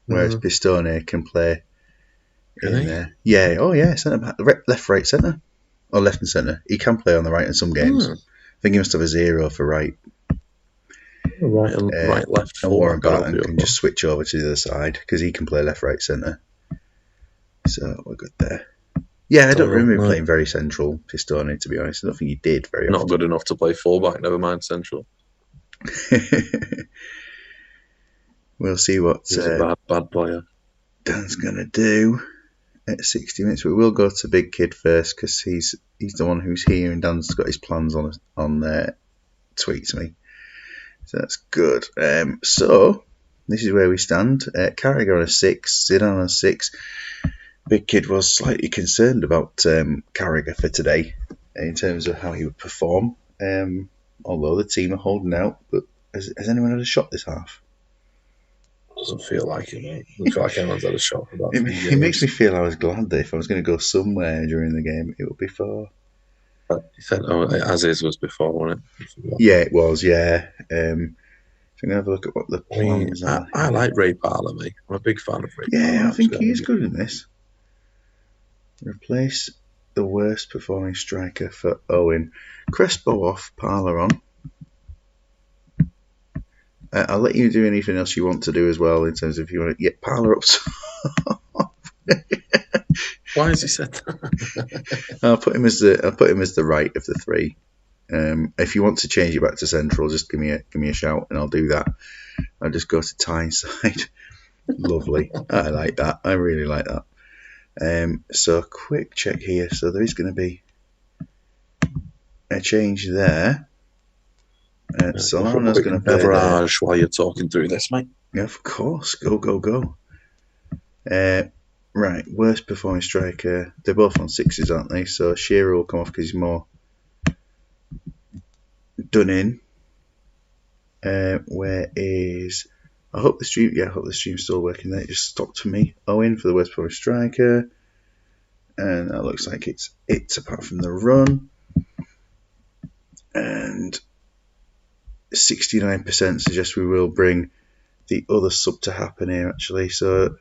Whereas Pistone can play in there. Yeah, oh yeah, centre back, left, right, centre, or left and centre. He can play on the right in some games. I think he must have a 0 for right. Right and right, left. And Warren Barton can just switch over to the other side because he can play left, right, centre. So we're good there. Yeah, I don't remember him playing very central, Pistone, to be honest. I don't think he did very often. Not good enough to play fullback, never mind central. We'll see what he's a bad player. Dan's going to do at 60 minutes. We will go to Big Kid first because he's the one who's here and Dan's got his plans on there. Tweets me. So that's good. So this is where we stand. Carragher on a 6, Zidane on a 6. Big Kid was slightly concerned about Carragher for today in terms of how he would perform. Although the team are holding out, but has anyone had a shot this half? Doesn't feel like it, mate. Doesn't feel like anyone's had a shot for that. It makes me feel I was glad that if I was going to go somewhere during the game, it would be for. You said, as is was before, wasn't it? Yeah, it was. Yeah. So I'm gonna have a look at what the plans are. I like Ray Parlour, mate. I'm a big fan of Ray Parlour. Yeah, I think he is good in this. Replace the worst performing striker for Owen. Crespo off, Parlour on. I'll let you do anything else you want to do as well in terms of if you want to get Parlour up. Why has he said that? I'll put him as the right of the 3. If you want to change it back to central, just give me a shout and I'll do that. I'll just go to Tyneside. Lovely. I like that. I really like that. So quick check here. So there is going to be a change there. Solana's going to play beverage while you're talking through this, mate. Yeah, of course. Go. Right, worst performing striker. They're both on 6s, aren't they? So Shearer will come off because he's more done in. Where is? I hope the stream. Yeah, I hope the stream's still working. There, it just stopped for me. Owen for the worst performing striker, and that looks like it's apart from the run. And 69% suggest we will bring the other sub to happen here. Actually, so.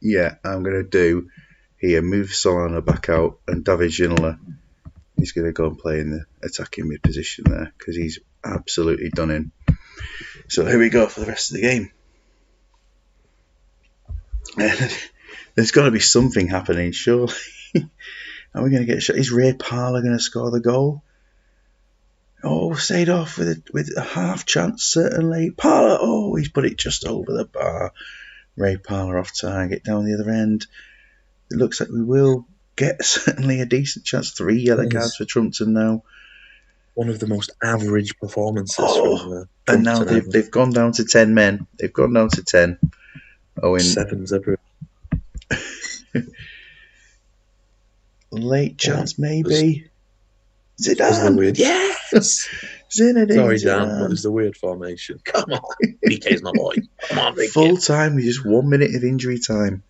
Yeah, I'm going to do here, move Solana back out, and David Ginola, he's going to go and play in the attacking mid position there, because he's absolutely done in. So here we go for the rest of the game. There's got to be something happening, surely. Are we going to get a shot? Is Ray Parlour going to score the goal? Oh, stayed off with a half chance, certainly. Parler, oh, he's put it just over the bar. Ray Parler off target down the other end. It looks like we will get certainly a decent chance. 3 yellow That cards is for Trumpton now. one of the most average performances Oh, from and now Trumpton ever. they've gone down to 10 men. They've gone down to 10. In Sevens everywhere. late chance, Was maybe. the Zidane! weird? Yes! Zinedine Sorry, Dan, but it Zidane. was the weird formation. Come on. BK's my boy. Come on, big Full kid. time with just 1 minute of injury time.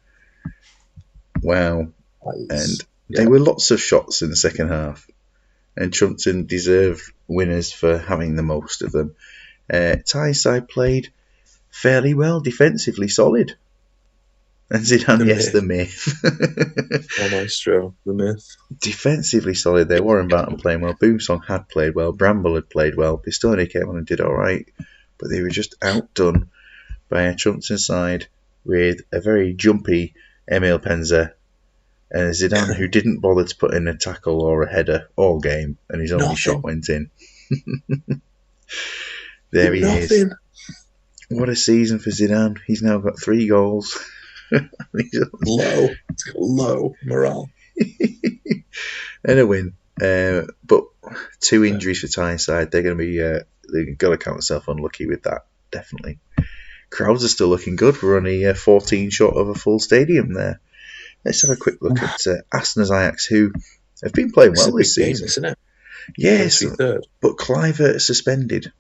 Wow. And there were lots of shots in the second half. And Trumpton deserve winners for having the most of them. Tyneside played fairly well, defensively solid. And Zidane, yes, the myth. Oh, Maestro, the myth. Defensively solid there. Warren Barton playing well. Boomsong had played well. Bramble had played well. Pistone came on and did all right. But they were just outdone by a Trumpton side with a very jumpy Emil Penza and Zidane, who didn't bother to put in a tackle or a header all game, and his only shot went in. There he is. What a season for Zidane. He's now got 3 goals. Low. It's got low morale. And a win. But 2 injuries for Tyneside. They're going to be. They've got to count themselves unlucky with that, definitely. Crowds are still looking good. We're only 14 short of a full stadium there. Let's have a quick look at Aston's Ajax, who have been playing well this season. Game, isn't it? Yes, but Cliver suspended.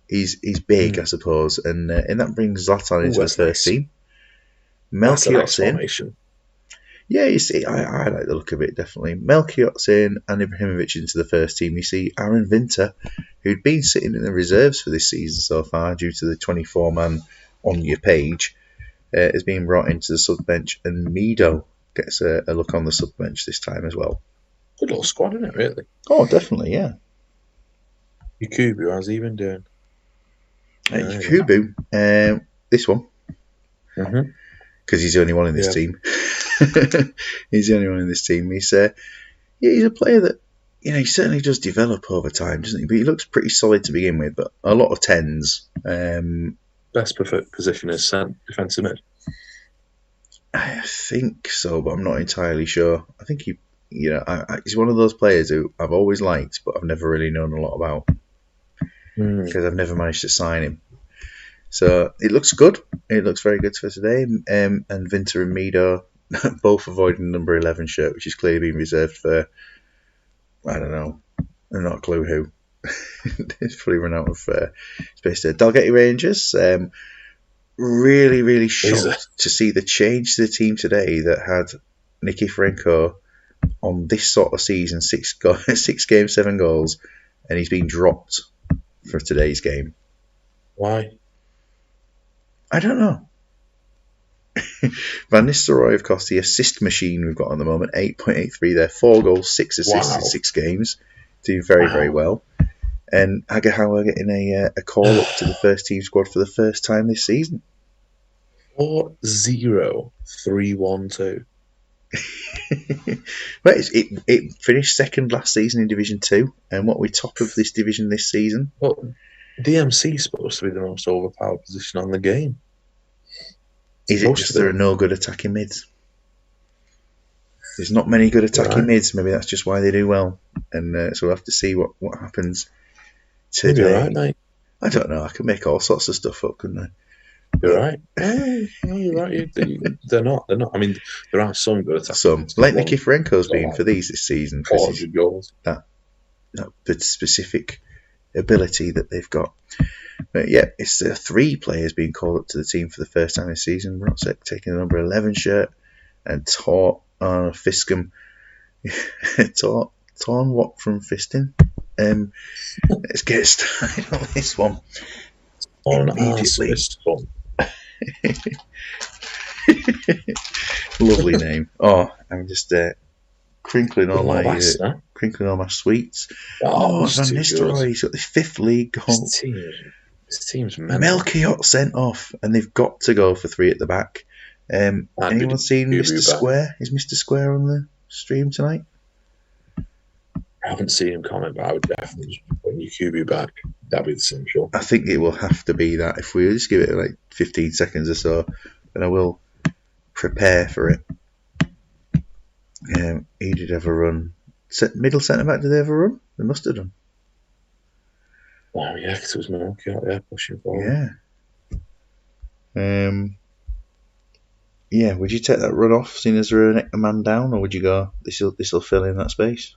He's big, I suppose, and that brings Zlatan into the first team. Melchiot's in. Yeah, you see, I like the look of it, definitely. Melchiot's in and Ibrahimovic into the first team. You see Aaron Vinter, who'd been sitting in the reserves for this season so far due to the 24-man on your page, is being brought into the sub-bench, and Mido gets a look on the sub-bench this time as well. Good little squad, isn't it, really? Oh, definitely, yeah. Yakubu, how's he been doing? Yakubu, this one. Because he's the only one in this team. He's the only one in this team. He's a player that, he certainly does develop over time, doesn't he? But he looks pretty solid to begin with, but a lot of 10s. Best position is defensive mid. I think so, but I'm not entirely sure. I think he's one of those players who I've always liked, but I've never really known a lot about because I've never managed to sign him. So it looks good. It looks very good for today. And Vinter and Mido both avoiding the number 11 shirt, which is clearly being reserved for, I don't know, I'm not a clue who. It's probably run out of space there. Dalgety Rangers, really, really shocked to see the change to the team today that had Nicky Franco on this sort of season, 6 games, 7 goals, and he's been dropped for today's game. Why? I don't know. Van Nistelrooy, of course, the assist machine we've got at the moment, 8.83 there, 4 goals, 6 assists in 6 games, doing very, very well. And Agahauer getting a call up to the first team squad for the first time this season. 4-0-3-1-2. Well, it finished second last season in Division 2, and what we're top of this division this season. Well, DMC is supposed to be the most overpowered position on the game. Is it just there are no good attacking mids? There's not many good attacking mids. Maybe that's just why they do well. And so we'll have to see what happens today. You're right, mate. I don't know. I could make all sorts of stuff up, couldn't I? You're right. No, you're right. They're not. I mean, there are some good attacking. Some, like Nicky Franco's been for these this season. 400 goals. That specific ability that they've got. But yeah, it's 3 players being called up to the team for the first time this season. Rotzek taking the number 11 shirt, and Fiscum torn what from fisting. Let's get started on this one immediately. Lovely name. Oh, I'm just crinkling all my sweets. Van Nistelrooy, he's got the 5th league goal. This team's mental. Melchiot sent off, and they've got to go for 3 at the back. Anyone seen Mr. Square? Is Mr. Square on the stream tonight? I haven't seen him comment, but I would definitely just be putting QB back. That'd be the essential. I think it will have to be that. If we just give it like 15 seconds or so, then I will prepare for it. He did have a run. Middle centre back, did they have a run? They must have done. Oh, yeah, because it was Milky out there pushing forward. Yeah. Yeah, would you take that run off, seeing as they're a man down, or would you go, this'll fill in that space?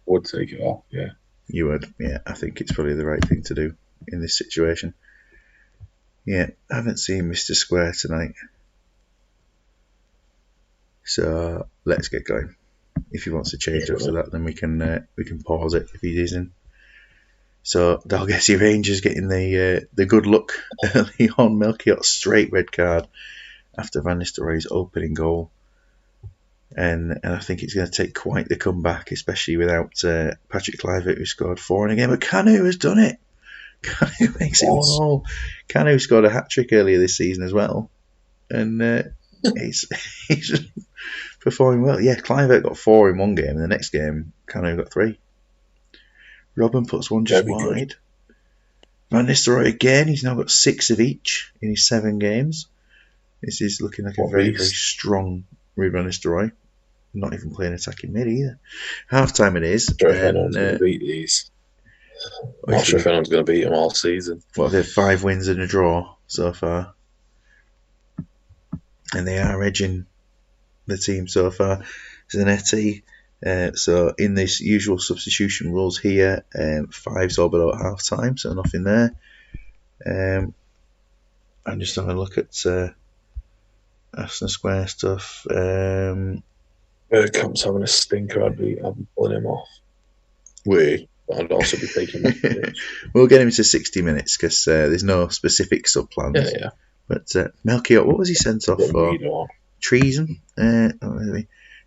Would take it off, yeah. You would, yeah. I think it's probably the right thing to do in this situation. Yeah, I haven't seen Mr. Square tonight. So let's get going. If he wants to change after that, then we can pause it if he isn't. So Dalgety Rangers getting the good luck early on. Melchiot straight red card after Van Nistelrooy's opening goal. And I think it's going to take quite the comeback, especially without Patrick Kluivert, who scored 4 in a game. But Kanu has done it. Kanu makes it 1-1. Kanu scored a hat-trick earlier this season as well. And he's performing well. Yeah, Kluivert got 4 in one game, and the next game, Kanu got 3. Robin puts one just wide. Van Nistelrooy again, he's now got 6 of each in his 7 games. This is looking like a very, very strong Van Nistelrooy. Not even playing attacking mid either. Half time it is. I'm not sure if anyone's going to beat these. I'm not sure if anyone's going to beat them all season. Well, they've 5 wins and a draw so far. And they are edging the team so far. Zanetti. So in this usual substitution rules here, 5's all below at half time, so nothing there. I'm just having a look at Aston Square stuff. Bergkamp's having a stinker. I'd be pulling him off. I'd also be taking him. We'll get him to 60 minutes because there's no specific sub plans. Yeah. But Melchiot, what was he sent off for? Treason.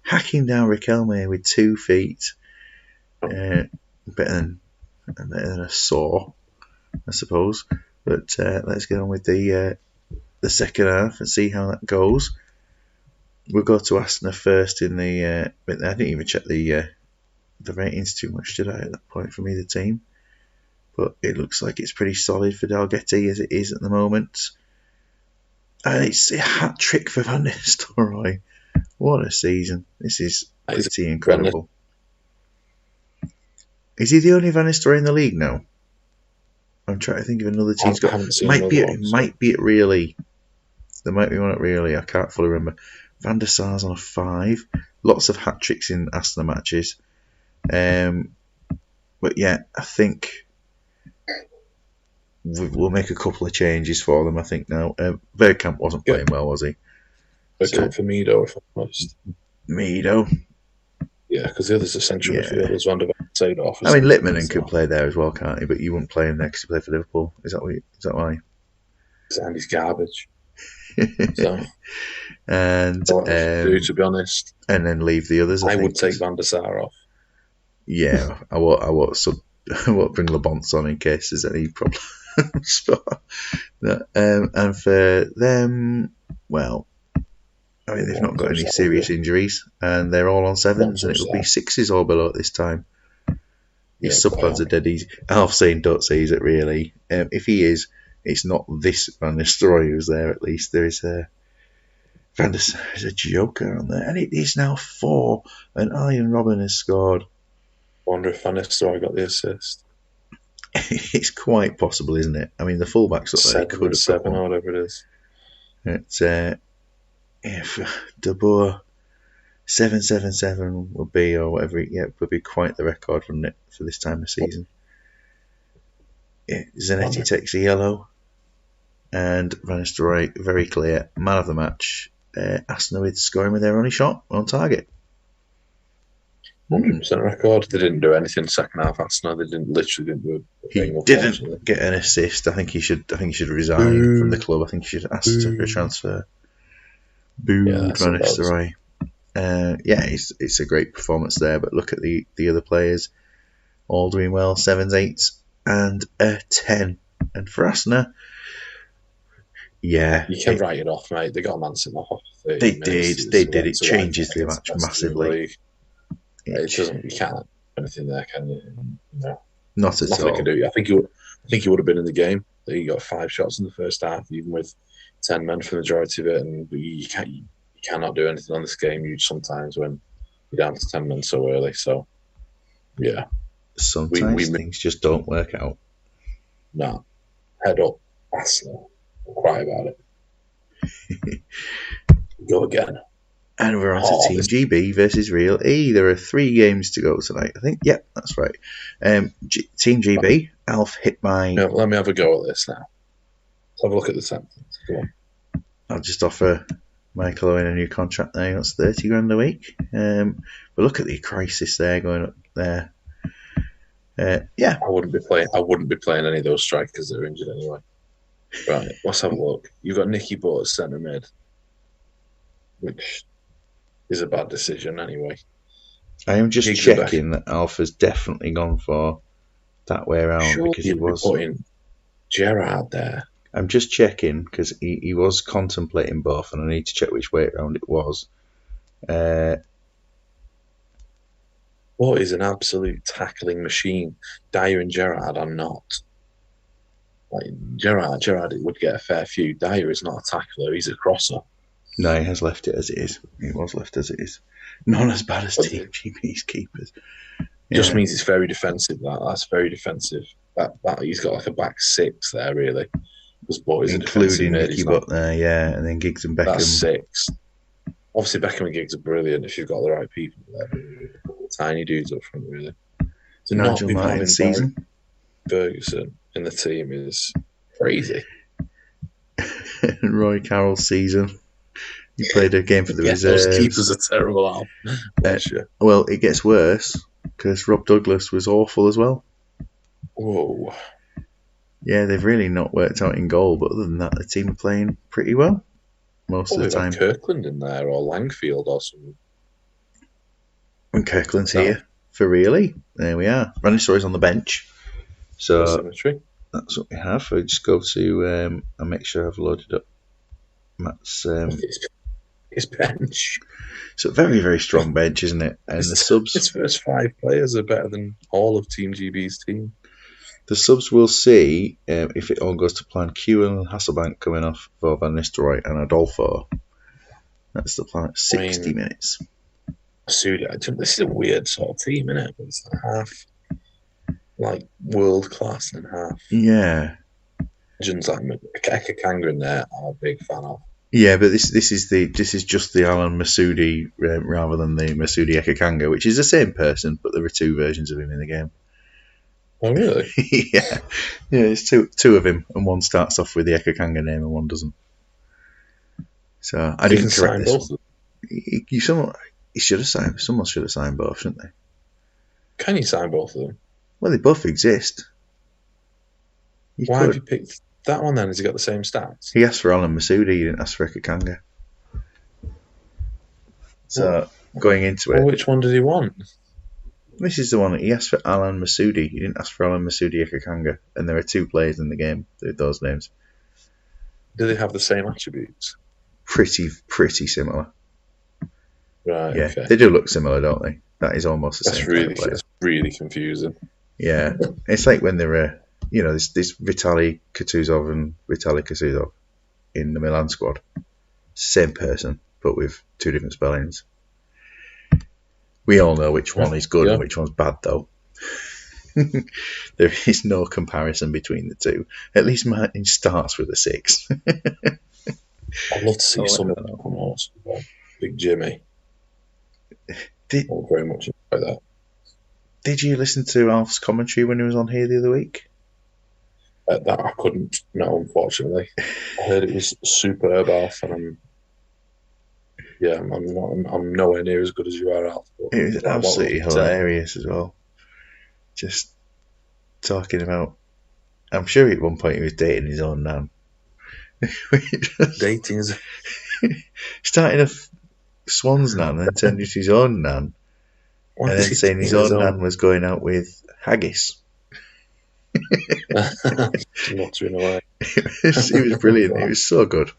Hacking down Riquelme with 2 feet. Better than a saw, I suppose. But let's get on with the second half and see how that goes. We'll go to Aston first in the. I didn't even check the ratings too much, did I, at that point from either team? But it looks like it's pretty solid for Dalgety as it is at the moment. And it's a hat trick for Van Nistelrooy. What a season. This is pretty incredible. Is he the only Van Nistelrooy in the league now? I'm trying to think of another team's got. Might be at Really. There might be one at Really. I can't fully remember. Van der Sar's on a 5. Lots of hat tricks in Aston matches. But yeah, I think we'll make a couple of changes for them. I think now. Bergkamp wasn't playing well, was he? Bergkamp for Mido, if I'm honest. Mido. Yeah, because the other's essential midfielders. Van der Vaart off. I mean, Littmanen could play there as well, can't he? But you wouldn't play him next to play for Liverpool. Is that why? And he's garbage. And to be honest, and then leave the others. I would take Van der Sar off. Yeah, I won't bring Labonte on in case there's any problems. And for them, well, I mean, they've not got any serious injuries, and they're all on 7s, and it'll be 6s or below at this time. His sub-plans are dead easy. Half saying don't say he's it really. If he is, it's not this Van Nistelrooy who's there. At least there is Van der Sar is a joker on there, and it is now 4, and Arjen Robben has scored. I wonder if Van Nistelrooy got the assist. It's quite possible, isn't it? I mean, the fullbacks look like they could have 7 or whatever it is. It's if De Boer 777 would be, or whatever, would be quite the record, wouldn't it, for this time of season? Yeah, Zanetti takes a yellow, and Van Nistelrooy, very clear, man of the match. Arsenal with scoring with their only shot on target. 100% record. They didn't do anything second half. Arsenal. They literally didn't do a thing. He didn't get an assist. I think he should resign from the club. I think he should ask for a transfer. Boo, Van Nistelrooy. It's a great performance there. But look at the other players, all doing well. 7s, 8s, and a 10. And for Arsenal, yeah, you can write it off, mate. They got a man sitting off. They did. It changes the match massively. It doesn't. You can't. anything there, can you? No, Not there's at nothing he can all. do. I think he would have been in the game. He got 5 shots in the first half, even with 10 men for the majority of it. And you cannot do anything on this game. You sometimes when you're down to 10 men so early. So yeah, we Sometimes things just don't work out. nah, head up, Arsenal. We'll cry about it. Go again. And we're on to Oh, Team GB versus Real E. There are 3 games to go tonight, I think. Yep, that's right. Team GB, Alf hit my. let me have a go at this now. Let's have a look at the sentence. Go on. I'll just offer Michael Owen a new contract now. That's 30 grand a week. But look at the crisis there going up there. Yeah. I wouldn't be playing any of those strikers that are injured anyway. Right, let's have a look. You've got Nicky Butt at centre mid, which is a bad decision anyway. I am just Giggs checking that Alpha's definitely gone for that way around Surely because he you'd be was. putting Gerrard there. I'm just checking because he was contemplating both, and I need to check which way around it was. What is an absolute tackling machine? Dyer and Gerrard are not. Like Gerrard would get a fair few. Dyer is not a tackler; he's a crosser. No, he has left it as it is. He was left as it is. Not as bad as But Team GB's keepers. Just means it's very defensive. That's very defensive. That he's got like a back 6 there, really. Because boys including Nicky Butt there, yeah, and then Giggs and Beckham. That's 6. Obviously, Beckham and Giggs are brilliant if you've got the right people there. Tiny dudes up front, really. To Nigel not be Martin having season. Ferguson in the team is crazy. Roy Carroll's season. He played a game for the reserves. Those keepers are terrible, Al. Well, it gets worse because Rob Douglas was awful as well. Whoa. Yeah, they've really not worked out in goal, but other than that, the team are playing pretty well most of the time. Kirkland in there or Langfield or something. And Kirkland's here for really. There we are. Ranistory's on the bench. So that's what we have. I'll just go to and make sure I've loaded up Matt's his bench. It's a very, very strong bench, isn't it? And the subs. His first 5 players are better than all of Team GB's team. The subs will see if it all goes to plan. Q and Hasselbank coming off for Van Nistelrooy and Adolfo. That's the plan at 60 minutes. This is a weird sort of team, isn't it? It's half like world class and half. Yeah. Legends like Ekakanga in there, I'm a big fan of. Yeah, but this is just the Alan Masoudi rather than the Masoudi Ekakanga, which is the same person, but there are 2 versions of him in the game. Oh, really? Yeah. It's two of him, and one starts off with the Ekakanga name and one doesn't. So I didn't correct this. Someone should have signed both, shouldn't they? Can you sign both of them? Well, they both exist. Why have you picked that one then? Has he got the same stats? He asked for Alan Masoudi, he didn't ask for Ekakanga. So going into it. Which one did he want? This is the one that he asked for Alan Masoudi. He didn't ask for Alan Masoudi Ekakanga. And there are 2 players in the game with those names. Do they have the same attributes? Pretty similar. Right. Yeah, okay. They do look similar, don't they? That is almost the same. That's really confusing. Yeah, it's like when there are, this Vitaly Kutuzov and Vitaly Kutuzov in the Milan squad. Same person, but with 2 different spellings. We all know which one is good and which one's bad, though. There is no comparison between the 2. At least Martin starts with a 6. I'd love to see someone come on. Big Jimmy. Very much enjoy that. Did you listen to Alf's commentary when he was on here the other week? That I couldn't, no, unfortunately. I heard it was superb, Alf, and I'm nowhere near as good as you are, Alf. It was absolutely hilarious as well. Just talking about. I'm sure at one point he was dating his own nan. Dating is starting a Swan's nan and then turned into his own nan. And then saying his own nan was going out with haggis. Muttering away. It was brilliant. It was so good.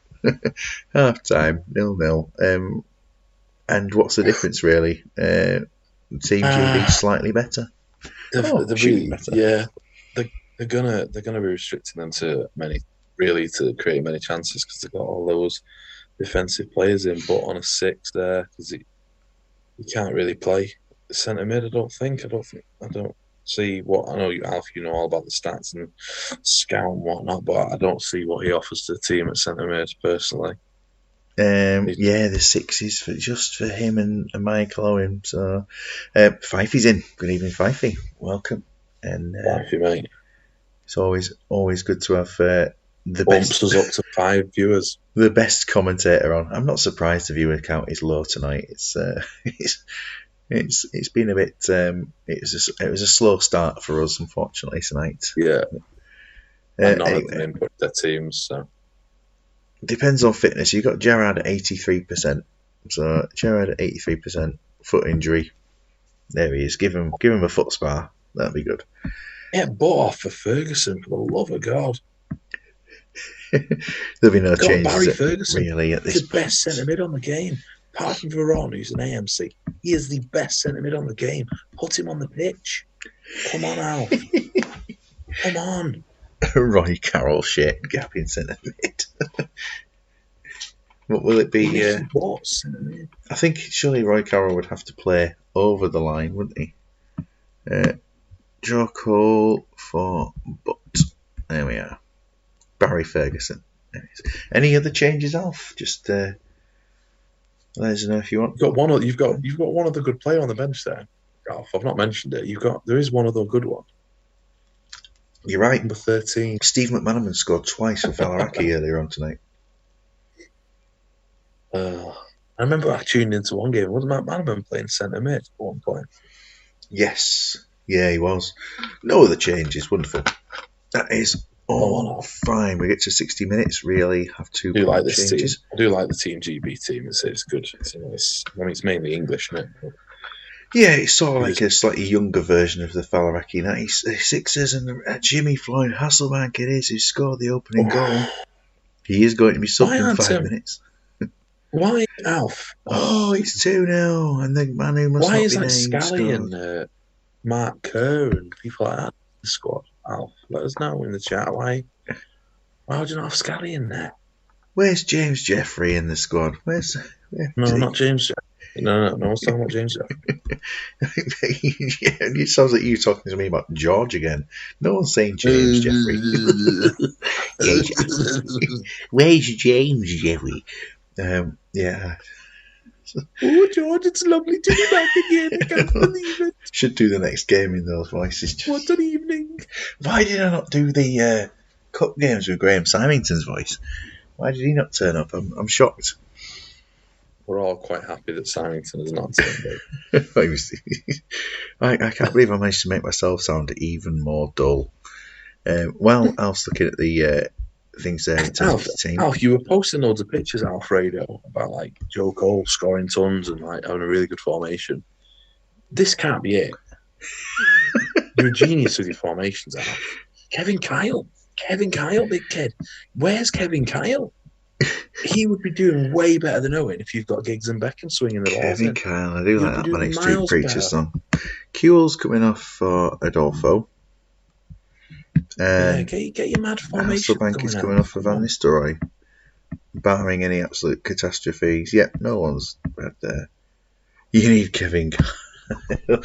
Half time, 0-0. And what's the difference, really? teams you'll be slightly better. They're Should be really, better. yeah. They're gonna be restricting them to to create many chances because they've got all those defensive players in, but on a six there because he can't really play centre mid. I don't see what I know. You, Alf, you know all about the stats and scout and whatnot, but I don't see what he offers to the team at centre mid personally. The sixes just for him and Michael Owen. So Fifey's in. Good evening, Fifey. Welcome. And Wifey, mate, it's always good to have the bumps best us up to 5 viewers. the best commentator on. I'm not surprised the viewer count is low tonight. It's it's been a bit. It was a slow start for us, unfortunately, tonight. Yeah, and none of them Anyway, input their teams. So depends on fitness. You got Gerard at 83%. So Gerard at 83%, foot injury. There he is. Give him a foot spar. That'd be good. yeah, bought off for Ferguson, for the love of God. There'll be no Got changes Barry Ferguson. really at this He's the best centre mid on the game. Apart from Veron, who's an AMC, he is the best centre mid on the game. Put him on the pitch. Come on, Alf. Come on. Roy Carroll shit gap in centre mid. What will it be? Nicky Watts, centre mid. I think surely Roy Carroll would have to play over the line, wouldn't he? Joe Cole for Butt. There we are. Barry Ferguson. Any other changes, Alf? Just let us know if you want. You've got one other good player on the bench there, Alf. I've not mentioned it. There is one other good one. You're right. Number 13. Steve McManaman scored twice for Falaraki earlier on tonight. I remember I tuned into one game. Wasn't McManaman playing centre mid at one point? Yes. Yeah, he was. No other changes. Wonderful. That is all fine. We get to 60 minutes. Really have to. I do like this changes. Team. I do like the Team GB team. It's good. It's mainly English, isn't it? Yeah, it's sort of like a slightly younger version of the Falaraki 96ers and Jimmy Floyd Hasselbank it is who scored the opening goal. He is going to be subbed in 5 minutes. Why, Alf? Oh, it's 2-0, and the man who must not be named. Why is Scally and Mark Kerr and people like that in the squad? Alf, let us know in the chat. Why would you not have Scally in there? Where's James Jeffrey in the squad? No, not James Jeffrey. No one's talking about James Jeffrey. Yeah, it sounds like you talking to me about George again. No one's saying James Jeffrey. Where's James Jeffrey? Yeah. Oh, George, it's lovely to be back again. I can't believe it. Should do the next game in those voices. What an evening. Why did I not do the cup games with Graham Symington's voice? Why did he not turn up? I'm shocked. We're all quite happy that Symington has not turned up. I can't believe I managed to make myself sound even more dull. Well, Alf's looking at the things there in terms of the team. Alf, you were posting loads of pictures, Alfredo, about like Joe Cole scoring tons and like having a really good formation. This can't be it. You're a genius with your formations, Alf. Kevin Kyle, big kid. Where's Kevin Kyle? He would be doing way better than Owen if you've got Giggs and Beckham swinging the ball. Kevin Kyle, I do like that Manic Street Preacher song. Kewell's coming off for Adolfo. Get your mad formation. Hasselbank is coming off for Van Nistelrooy. Barring any absolute catastrophes. Yeah, no one's bad there. You need Kevin Kyle.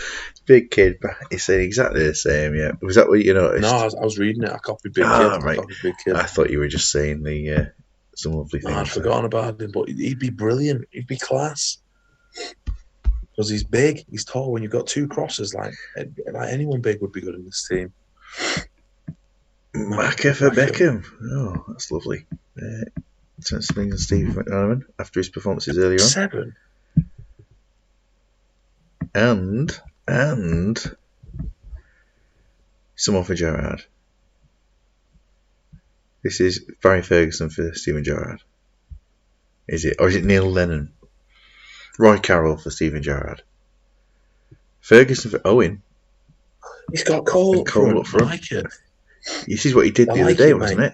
Big kid, but he's saying exactly the same, yeah. Was that what you noticed? No, I was reading it. I copied Big Kid. Right. Big Kid. I thought you were just saying the some lovely things. I'd forgotten about him, but he'd be brilliant. He'd be class. Because he's big, he's tall. When you've got two crosses, like anyone big would be good in this team. Macca for Beckham. Oh, that's lovely. Swings and Steve McManaman after his performances earlier on. 7. And someone for Gerrard. This is Barry Ferguson for Steven Gerrard. Is it? Or is it Neil Lennon? Roy Carroll for Steven Gerrard. Ferguson for Owen. He's got Cole up front. I like it. This is what he did the other day, wasn't it?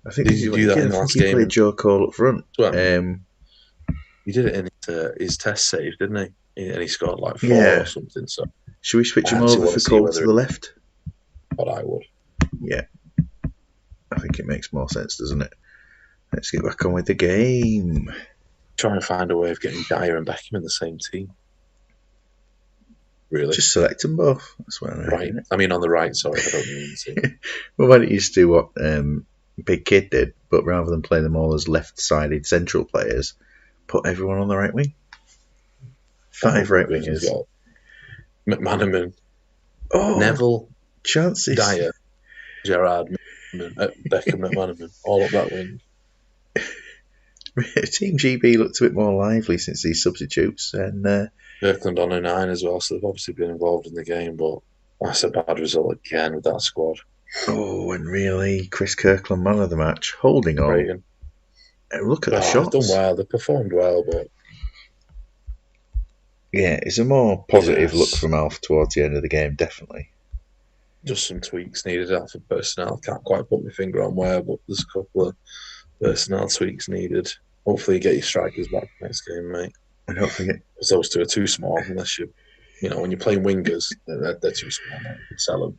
I think did you do that in the last game? He played Joe Cole up front. Well, he did it in his test save, didn't he? and he scored like 4 or Yeah. something. So Should we switch I him actually over want for to see Cole to whether the left? what I would. Yeah. I think it makes more sense, doesn't it? Let's get back on with the game. Try and find a way of getting Dyer and Beckham in the same team. Really? Just select them both. That's what I'm Right. doing. I mean, on the right, sorry, I don't mean to. Well, why don't you just do what Big Kid did, but rather than play them all as left-sided central players, put everyone on the right wing. 5 right Because we've wingers. got McManaman, Oh, Neville, chances. Dyer, Gerrard, Beckham, McManaman, all up that wing. Team GB looked a bit more lively since these substitutes, and Kirkland on a 9 as well, so they've obviously been involved in the game, but that's a bad result again with that squad. and really, Chris Kirkland, man of the match, holding on. Creighton. Look at the They've done shots. well, they performed well, but Yeah, it's a more positive look yes, from Alf towards the end of the game, definitely. just some tweaks needed out for personnel. Can't quite put my finger on where, but there's a couple of personnel tweaks needed. Hopefully, you get your strikers back next game, mate. And don't forget, Because those two are too small. Unless when you're playing wingers, they're too small, mate. Sell them.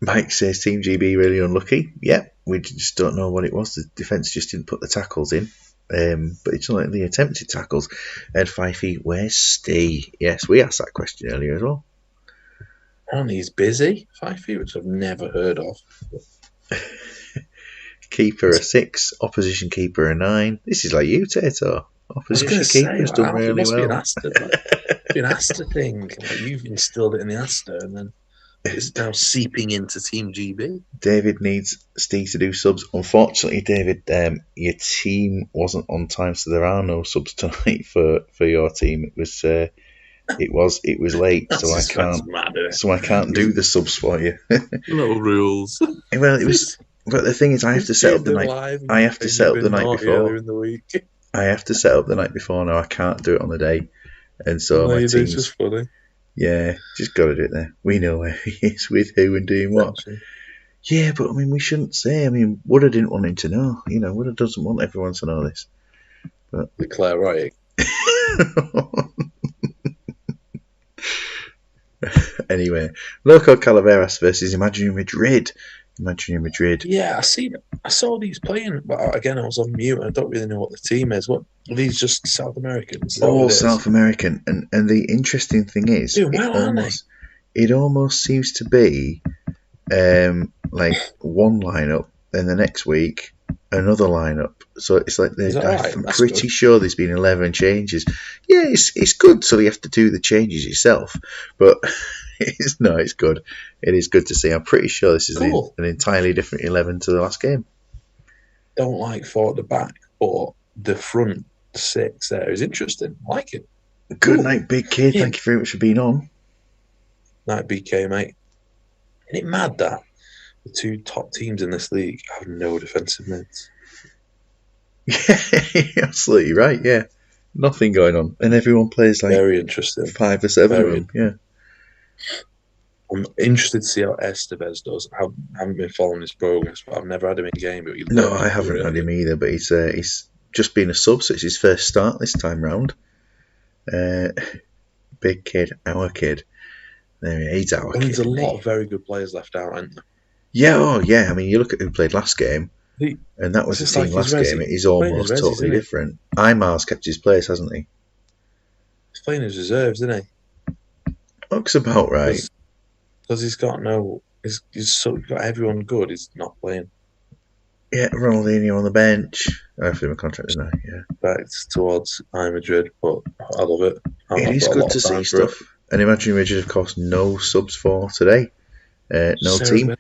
Mike says Team GB really unlucky. Yeah, we just don't know what it was. The defence just didn't put the tackles in. But it's not like the attempted tackles. Ed Fifey, where's Steve? Yes, we asked that question earlier as well. Apparently, he's busy. 5 feet, which I've never heard of. Keeper a 6, opposition keeper a 9. This is like you, Tato. Opposition keeper's done really it must well. be an Asta, be an Asta thing. Like, you've instilled it in the Asta, and then it's now seeping into Team GB. David needs Steve to do subs. Unfortunately, David, your team wasn't on time, so there are no subs tonight for your team. It was late, so I can't do the subs for you. No rules. Well, it was. But the thing is, I have to set up the night. I have to set up the night before. In the week. I have to set up the night before now. I can't do it on the day, and so my team's just funny. Yeah, just got to do it there. We know where he is with who and doing what. Actually. Yeah, but I mean, we shouldn't say. I mean, Woodard didn't want him to know. Woodard doesn't want everyone to know this. But Declare right. Anyway, Loco Calaveras versus Imaginary Madrid. Imaginary Madrid. Yeah, I saw these playing, but again, I was on mute. I don't really know what the team is. What are these? Just South Americans? All South American, and the interesting thing is, Dude, it almost seems to be like one lineup, then the next week another lineup. So it's like I'm pretty sure there's been 11 changes. Yeah, it's good. So you have to do the changes yourself, but it's good. It is good to see. I'm pretty sure this is an entirely different 11 to the last game. Don't like 4 at the back, but the front 6 there is interesting. I like it. Good night, Big Kid. Yeah. Thank you very much for being on. Night, BK, mate. Isn't it mad that the 2 top teams in this league have no defensive mids? Yeah, you're absolutely right. Yeah, nothing going on, and everyone plays like very interesting 5 or 7 of them. Yeah, I'm interested to see how Estevez does. I haven't been following his progress, but I've never had him in game. But no, I haven't had him either. But he's just been a sub, so it's his first start this time round. Big Kid, our kid. There he is. He's our kid. There's a lot of very good players left out, aren't there? Yeah, I mean, you look at who played last game, and that was the team last game. It is almost totally different. Imar's kept his place, hasn't he? He's playing his reserves, isn't he? Looks about right. Because he's got he's got everyone good. He's not playing. Yeah, Ronaldinho on the bench. I have to do my contract, didn't I? Yeah. Back towards Madrid, but I love it. It is good to see stuff. And Imagine Madrid, of course, no subs for today. No team.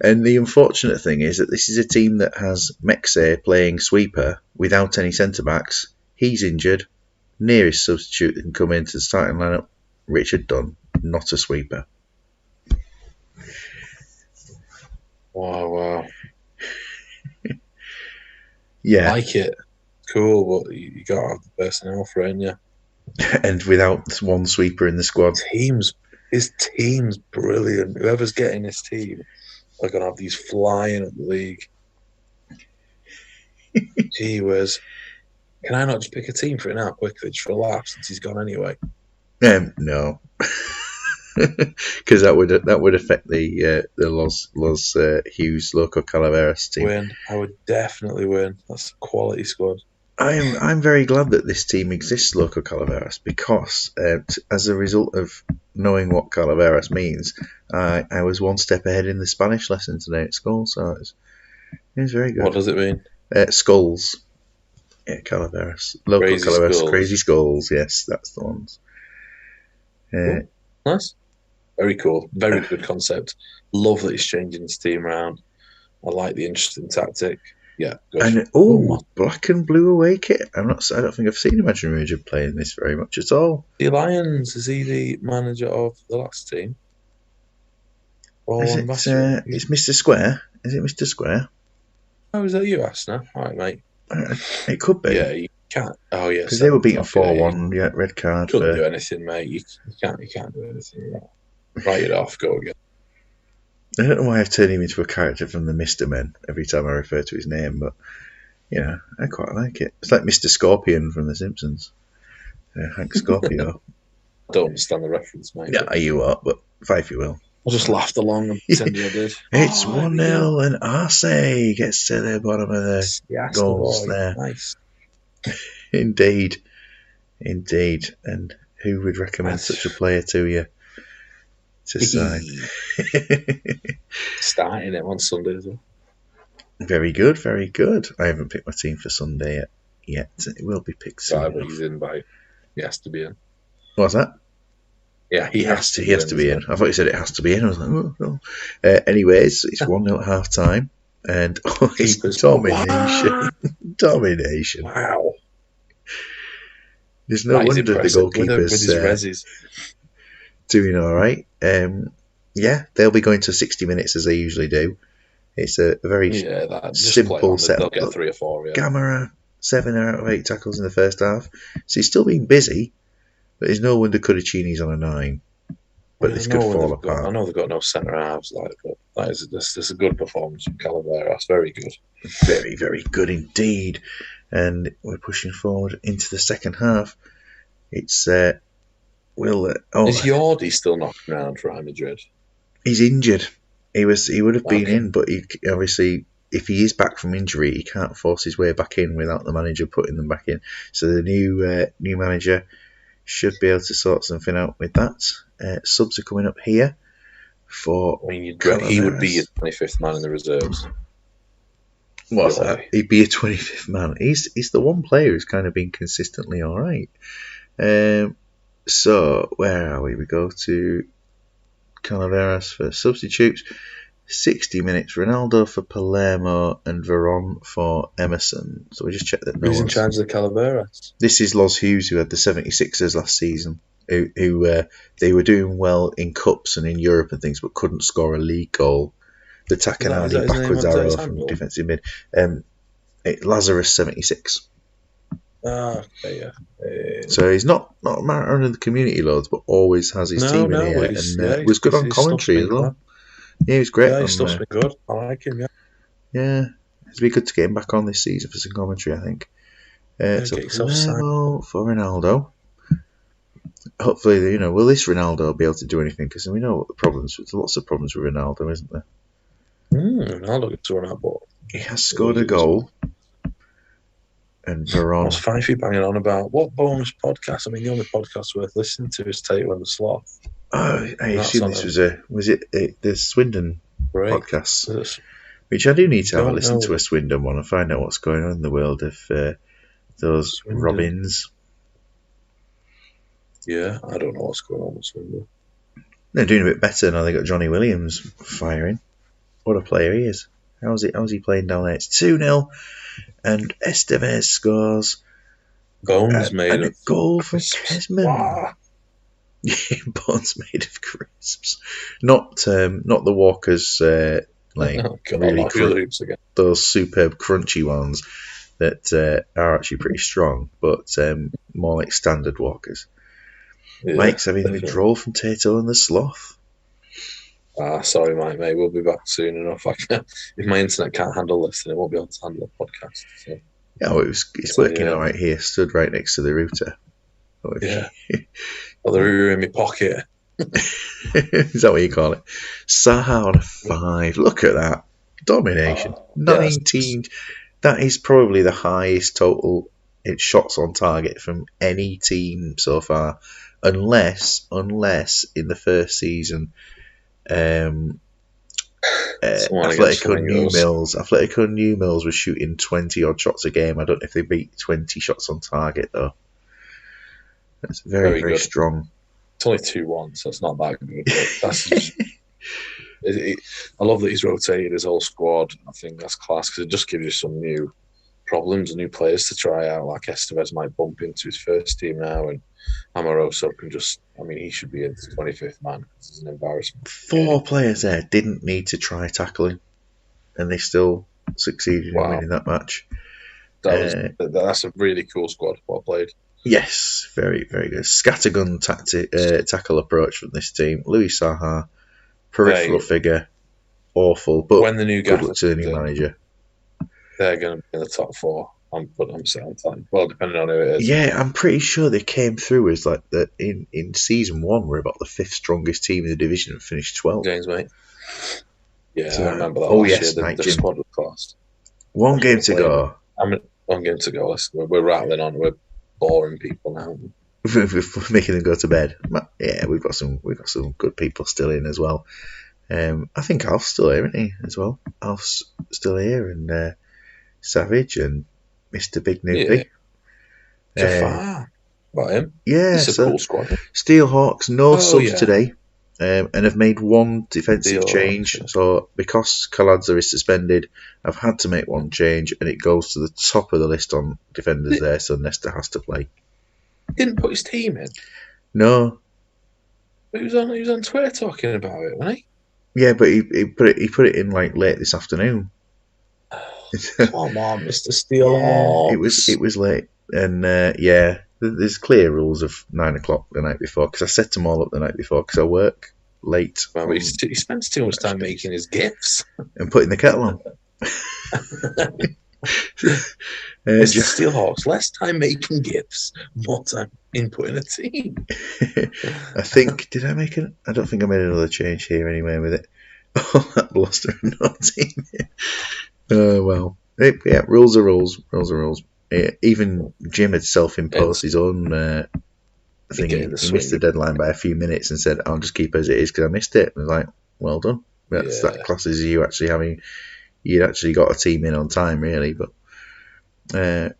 And the unfortunate thing is that this is a team that has Mexe playing sweeper without any centre-backs. He's injured. Nearest substitute that can come into the starting lineup, Richard Dunn, not a sweeper. Wow. Yeah. I like it. Cool, but you got to have the personnel for it, yeah. And without one sweeper in the squad. His team's brilliant. Whoever's getting this team are going to have these flying at the league. Gee whiz. Can I not just pick a team for it now quickly, just for a laugh, since he's gone anyway? No, because that would affect the Los Hughes Loco Calaveras team. Win. I would definitely win. That's a quality squad. I'm very glad that this team exists, Loco Calaveras, because as a result of knowing what Calaveras means, I was one step ahead in the Spanish lesson today at school, so it was very good. What does it mean? Skulls. Yeah, Calaveras. Loco Crazy Calaveras, skulls. Crazy Skulls, yes, that's the ones. Cool. Nice. Very cool. Very good concept. Love that he's changing his team around. I like the interesting tactic. Yeah, good. And black and blue away kit. I don't think I've seen Imaginary Region playing this very much at all. The Lions, is he the manager of the last team? Is it's Mr. Square? Is it Mr. Square? Oh, is that you, Asna? All right, mate. It could be. Yeah, you can't. Oh, yeah, because they were beaten 4-1. Yeah, red card. Couldn't do anything, mate. You can't do anything. Write it off. Go again. I don't know why I've turned him into a character from the Mr. Men every time I refer to his name, but I quite like it. It's like Mr. Scorpion from The Simpsons. Hank Scorpio. I don't understand the reference, mate. Yeah, you are, but if you will. I just laughed along and pretended I did. It's 1-0 and Arce gets to the bottom of the goals there. Nice. Indeed. And who would recommend such a player to you to sign? Starting it on Sunday as well. Very good. I haven't picked my team for Sunday yet. It will be picked soon. But he's in by. He has to be in. What's that? Yeah, he has to be in. I thought you said it has to be in. I was like, oh. Anyways, it's 1-0 at half time. And it's domination. Domination. Wow. There's no wonder the goalkeeper's doing all right. They'll be going to 60 minutes as they usually do. It's a very simple setup. They'll get 3 or 4. Yeah. Gamera, 7 out of 8 tackles in the first half. So he's still being busy, but there's no wonder Cudicini's on a 9. But this could fall apart. I know they've got no centre halves, but this is a good performance from Calaveras. Very good. Very, very good indeed. And we're pushing forward into the second half. It's is Yordi still knocking around for Real Madrid? He's injured. He would have been in, but he obviously, if he is back from injury, he can't force his way back in without the manager putting them back in. So the new manager should be able to sort something out with that. Subs are coming up here for. I mean, he would be your 25th man in the reserves. What's that? He'd be a 25th man. He's the one player who's kind of been consistently all right. So where are we? We go to Calaveras for substitutes. 60 minutes. Ronaldo for Palermo and Veron for Emerson. So we just check that. Who's in charge of the Calaveras? This is Los Hughes, who had the 76ers last season. Who they were doing well in cups and in Europe and things, but couldn't score a league goal. The Takanadi backwards arrow from defensive mid. Lazarus 76. Okay, yeah. So he's not around in the community loads, but always has his team in here, and was good on commentary as well. Yeah, he was great. Yeah, he's still been good. I like him. Yeah, it'd be good to get him back on this season for some commentary, I think. So Palermo for Ronaldo. Hopefully, will this Ronaldo be able to do anything? Because we know what the problems. There's lots of problems with Ronaldo, isn't there? Ronaldo gets to run out ball. He has scored a goal. And Veron. What's Fifey banging on about? What bonus podcast? I mean, the only podcast worth listening to is Taylor and the Sloth. Oh, I assume this was the Swindon podcast, which I do need to have a listen to a Swindon one and find out what's going on in the world of those Swindon. Robins. Yeah, I don't know what's going on with Swindon. They're doing a bit better now. They got Johnny Williams firing. What a player he is! How's he playing down there? It's 2-0, and Estevez scores. Bones made of goal from Kesman. Wow. Bones made of crisps, not the Walkers those superb crunchy ones that are actually pretty strong, but more like standard Walkers. Yeah, Mike's having a withdrawal from Tato and the Sloth. Sorry, mate. We'll be back soon enough. If my internet can't handle this, then it won't be able to handle a podcast. So. Yeah, it's working all right here. Stood right next to the router. Got the Ruru in my pocket. Is that what you call it? Saha on a 5. Look at that. Domination. Yes. 19. That is probably the highest total shots on target from any team so far. Unless in the first season, Someone against Flamingos. Atletico New Mills was shooting 20 odd shots a game. I don't know if they beat 20 shots on target though. That's very, Very very good. strong. It's only 2-1, so it's not that good. But that's just, I love that he's rotated his whole squad. I think that's class because it just gives you some new problems and new players to try out. Like Estevez might bump into his first team now, and Amoroso can just, I mean, he should be in 25th man. This is an embarrassment. 4 players there didn't need to try tackling, and they still succeeded in winning that match. That's a really cool squad. Well played. Yes, very, very good. Scattergun tackle approach from this team. Louis Saha, peripheral figure, awful, but when the new good luck to the new manager. They're going to be in the top 4. I'm saying, well, depending on who it is. Yeah, I'm pretty sure they came through as like that in season 1. We're about the 5th strongest team in the division and finished 12th. James, mate. Yeah, so, I remember that. Last year, the squad was classed. One game to go. One game to go. We're rattling on. We're boring people now. We're making them go to bed. Yeah, we've got some good people still in as well. I think Alf's still here, isn't he? As well, Alf's still here, and Savage and Mr. Big Noopy. Yeah. Jafar. About him. Yeah, it's a cool squad. Steelhawks, no subs today, and have made one defensive change. So because Kaladza is suspended, I've had to make one change, and it goes to the top of the list on defenders there. So Nesta has to play. Didn't put his team in. No. He was on Twitter talking about it, wasn't he? Yeah, but he put it in like late this afternoon. Come on, Mr. Steelhawks. It was late, and there's clear rules of 9 o'clock the night before because I set them all up the night before because I work late. Well, he spends too much time making his gifts and putting the kettle on. Mr. Steelhawks, less time making gifts, more time inputting a team. I think I don't think I made another change here anyway with it. Oh, that bluster of no team. Well, yeah, rules are rules. Rules are rules. Even Jim had self-imposed his own thing. He missed the deadline by a few minutes and said, "I'll just keep it as it is because I missed it." And I was like, "Well done." That classes you actually you'd actually got a team in on time, really. But there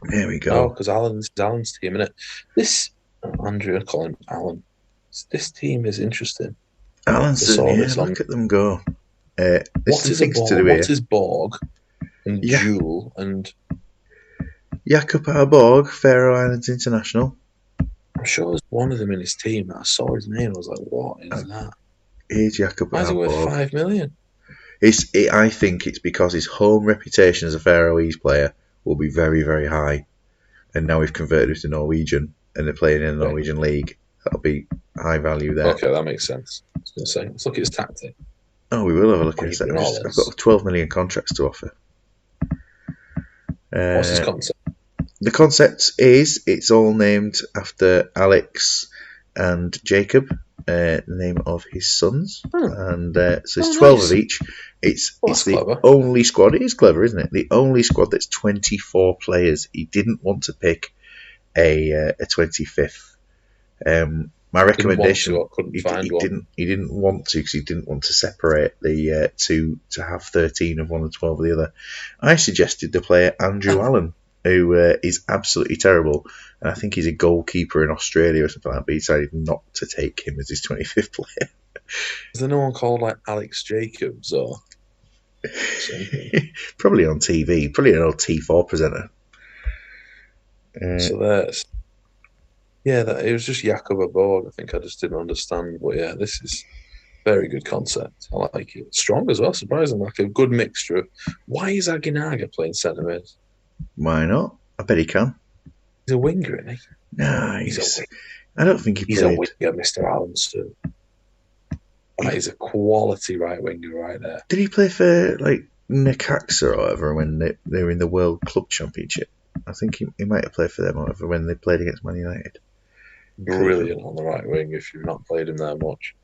we go. Oh, because Alan's team, innit? This Andrew, I call him Alan. This team is interesting. Alan's look at them go. What is Borg and Jewel and Jakob Borg, Faroe Islands International? I'm sure there's one of them in his team. I saw his name. I was like, "What is that?" Here's Jakob Borg. Why is he worth $5 million? I think it's because his home reputation as a Faroese player will be very, very high, and now we've converted him to Norwegian, and they're playing in the Norwegian league. That'll be high value there. Okay, that makes sense. I was going to say, let's look at his tactic. Oh, we will have a look at his tactic. I've got 12 million contracts to offer. What's his concept? The concept is it's all named after Alex and Jacob, the name of his sons, and so it's 12 of each. It's the clever. Only squad. It is clever, isn't it? The only squad that's 24 players. He didn't want to pick a 25th. My recommendation. He didn't want to because he didn't want to separate the two to have 13 of one and 12 of the other. I suggested the player Andrew Allen, who is absolutely terrible, and I think he's a goalkeeper in Australia or something like that. But he decided not to take him as his 25th player. Is there no one called like Alex Jacobs or something? Probably on TV. Probably an old T4 presenter. So there's. Yeah, it was just Jakob Borg. I think I just didn't understand. But yeah, this is very good concept. I like it. Strong as well, surprising. Like a good mixture of. Why is Aguinaga playing centre mid? Why not? I bet he can. He's a winger, isn't he? No, I don't think he's a winger, Mr. Allen. So that is a quality right winger right there. Did he play for like Necaxa or whatever when they were in the World Club Championship? I think he might have played for them or whatever when they played against Man United. Could have. Brilliant on the right wing if you've not played him there much.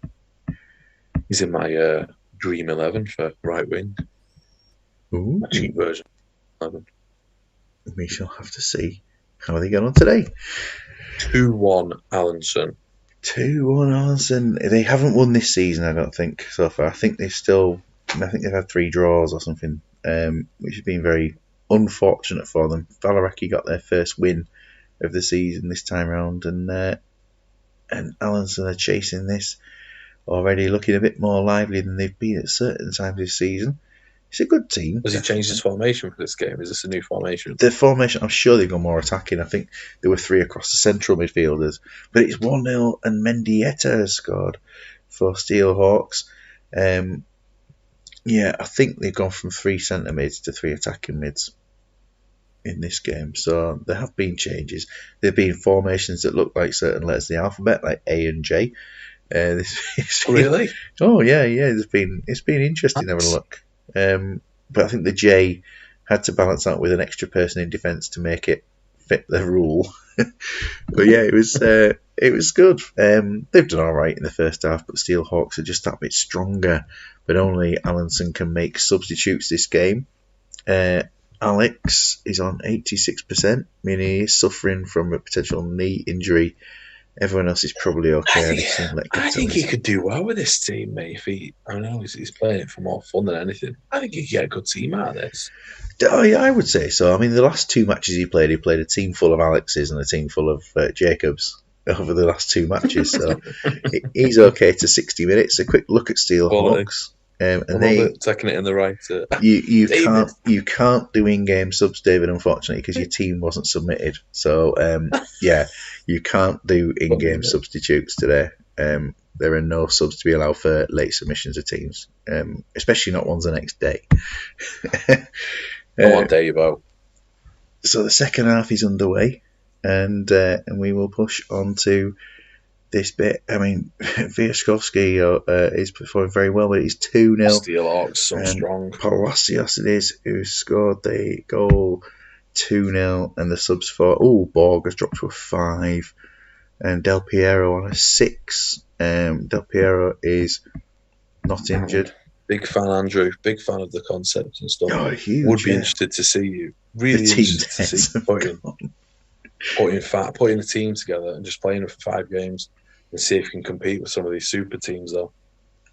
He's in my Dream 11 for right wing, Ooh, my cheap version of 11. we shall have to see how they get on today. 2-1 Allenson. 2-1 Arsenal. They haven't won this season, I don't think, so far. I think they've had 3 draws or something, which has been very unfortunate for them. Valaraki got their first win of the season this time round, and Allenson are chasing this, already looking a bit more lively than they've been at certain times this season. It's a good team. Has he changed Definitely. his formation for this game? Is this a new formation? The formation, I'm sure they've gone more attacking. I think there were 3 across the central midfielders, but it's 1-0 and Mendieta has scored for Steelhawks. Yeah, I think they've gone from 3 centre mids to 3 attacking mids in this game. So there have been changes. There have been formations that look like certain letters of the alphabet, like A and J. Really? Oh yeah. It's been interesting having a look. But I think the J had to balance out with an extra person in defence to make it fit the rule. But yeah, it was good. They've done all right in the first half, but Steelhawks are just that bit stronger. But only Allenson can make substitutes this game. Alex is on 86%, meaning he's suffering from a potential knee injury. Everyone else is probably okay. I think he could do well with this team, mate. I know he's playing it for more fun than anything. I think he could get a good team out of this. Oh, yeah, I would say so. I mean, the last 2 matches he played a team full of Alexes and a team full of Jacobs over the last 2 matches. So he's okay to 60 minutes. A quick look at Steelhawks. And taking it in the right. You can't do in-game subs, David, unfortunately, because your team wasn't submitted. So yeah, you can't do in-game substitutes today. There are no subs to be allowed for late submissions of teams, especially not ones the next day. Come on, Davo. So the second half is underway, and we will push on to this bit. I mean, Vyashkovsky is performing very well, but it's 2-0. Steelhawks, so strong. Palacios it is who scored the goal, 2-0, and the subs for Borg has dropped to a 5, and Del Piero on a 6. Del Piero is not injured. Big fan, Andrew. Big fan of the concept and stuff. Oh, huge! Would be interested to see you. Really interested to see putting the team together and just playing for 5 games and see if you can compete with some of these super teams, though,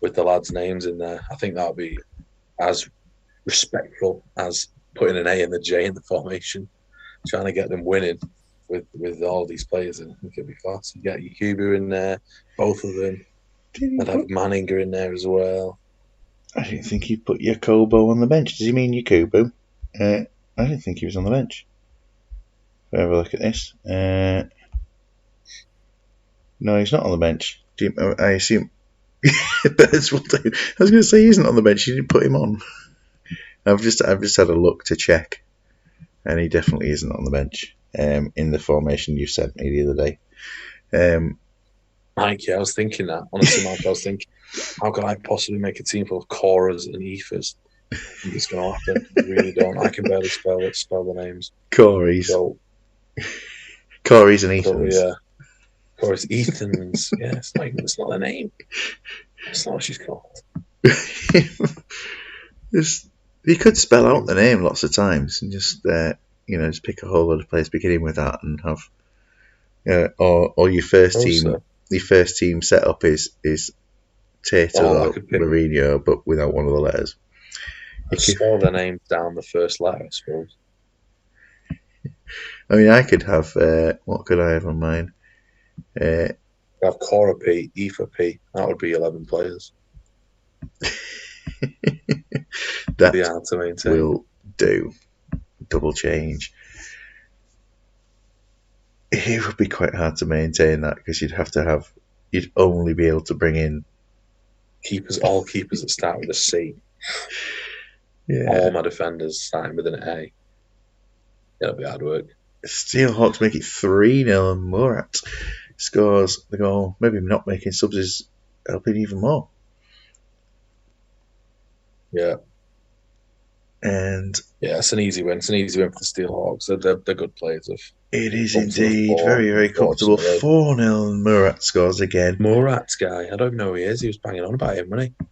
with the lads' names in there. I think that would be as respectful as putting an A and the J in the formation, trying to get them winning with all these players. And I think it'd be class. You get Yakubu in there, both of them. I'd have Manninger in there as well. I didn't think he put Jacobo on the bench. Does he mean Yakubu? I didn't think he was on the bench. If I have a look at this. No, he's not on the bench. I assume Birds will do. I was going to say he isn't on the bench. You didn't put him on. I've just had a look to check, and he definitely isn't on the bench. In the formation you sent me the other day. Mike, yeah, I was thinking that. Honestly, Mike, I was thinking, how could I possibly make a team full of Coras and Ephas? I think it's going to happen. I really don't. I can barely spell the names. Corey's. So, Corey's and Ethans. Yeah. Corey's Ethans. Yeah, it's not a name. That's not what she's called. You could spell out the name lots of times and just just pick a whole lot of players beginning with that and have or your first team. So. Your first team setup is Tato or Mourinho, but without one of the letters. You spell their names down the first letter, I suppose. I mean, I could have what could I have on mine? Have Cora P, Aoife P. That would be 11 players. That be hard to maintain. Will do. Double change. It would be quite hard to maintain that because you'd only be able to bring in all keepers that start with a C. Yeah. All my defenders starting with an A. It'll be hard work. Steelhawks make it 3-0 and Murat scores the goal. Maybe not making subs is helping even more. Yeah. And Yeah, it's an easy win. It's an easy win for the Steelhawks. They're good players. Have it is come to the indeed fore, very, very comfortable. unfortunately. 4-0, and Murat scores again. Murat guy, I don't know who he is. He was banging on about him, wasn't he?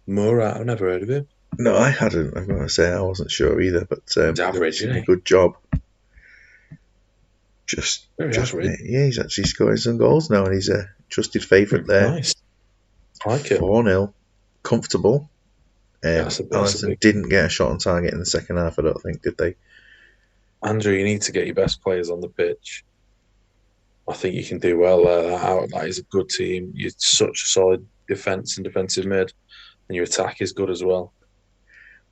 Murat, I've never heard of him. No, I hadn't. I'm going to say I wasn't sure either, but He's average, doing isn't a he? good job. Just, Very average. yeah, he's actually scoring some goals now, and he's a trusted favourite there. Nice. I like it. 4-0, comfortable. That's a Allison big. didn't get a shot on target in the second half, I don't think, did they? Andrew, you need to get your best players on the pitch. I think you can do well there. That is a good team. You're such a solid defence and defensive mid, and your attack is good as well.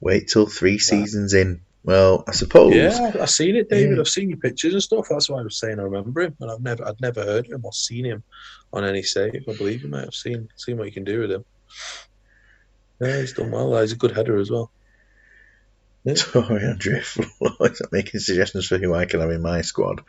Wait till 3 seasons in. Well, I suppose. Yeah, I've seen it, David. Yeah. I've seen your pictures and stuff. That's why I was saying I remember him, and I'd never heard of him or seen him on any save. I believe him, mate. I've seen what you can do with him. Yeah, he's done well. He's a good header as well. Yeah. Sorry, Andrew, for making suggestions for who I can have in my squad.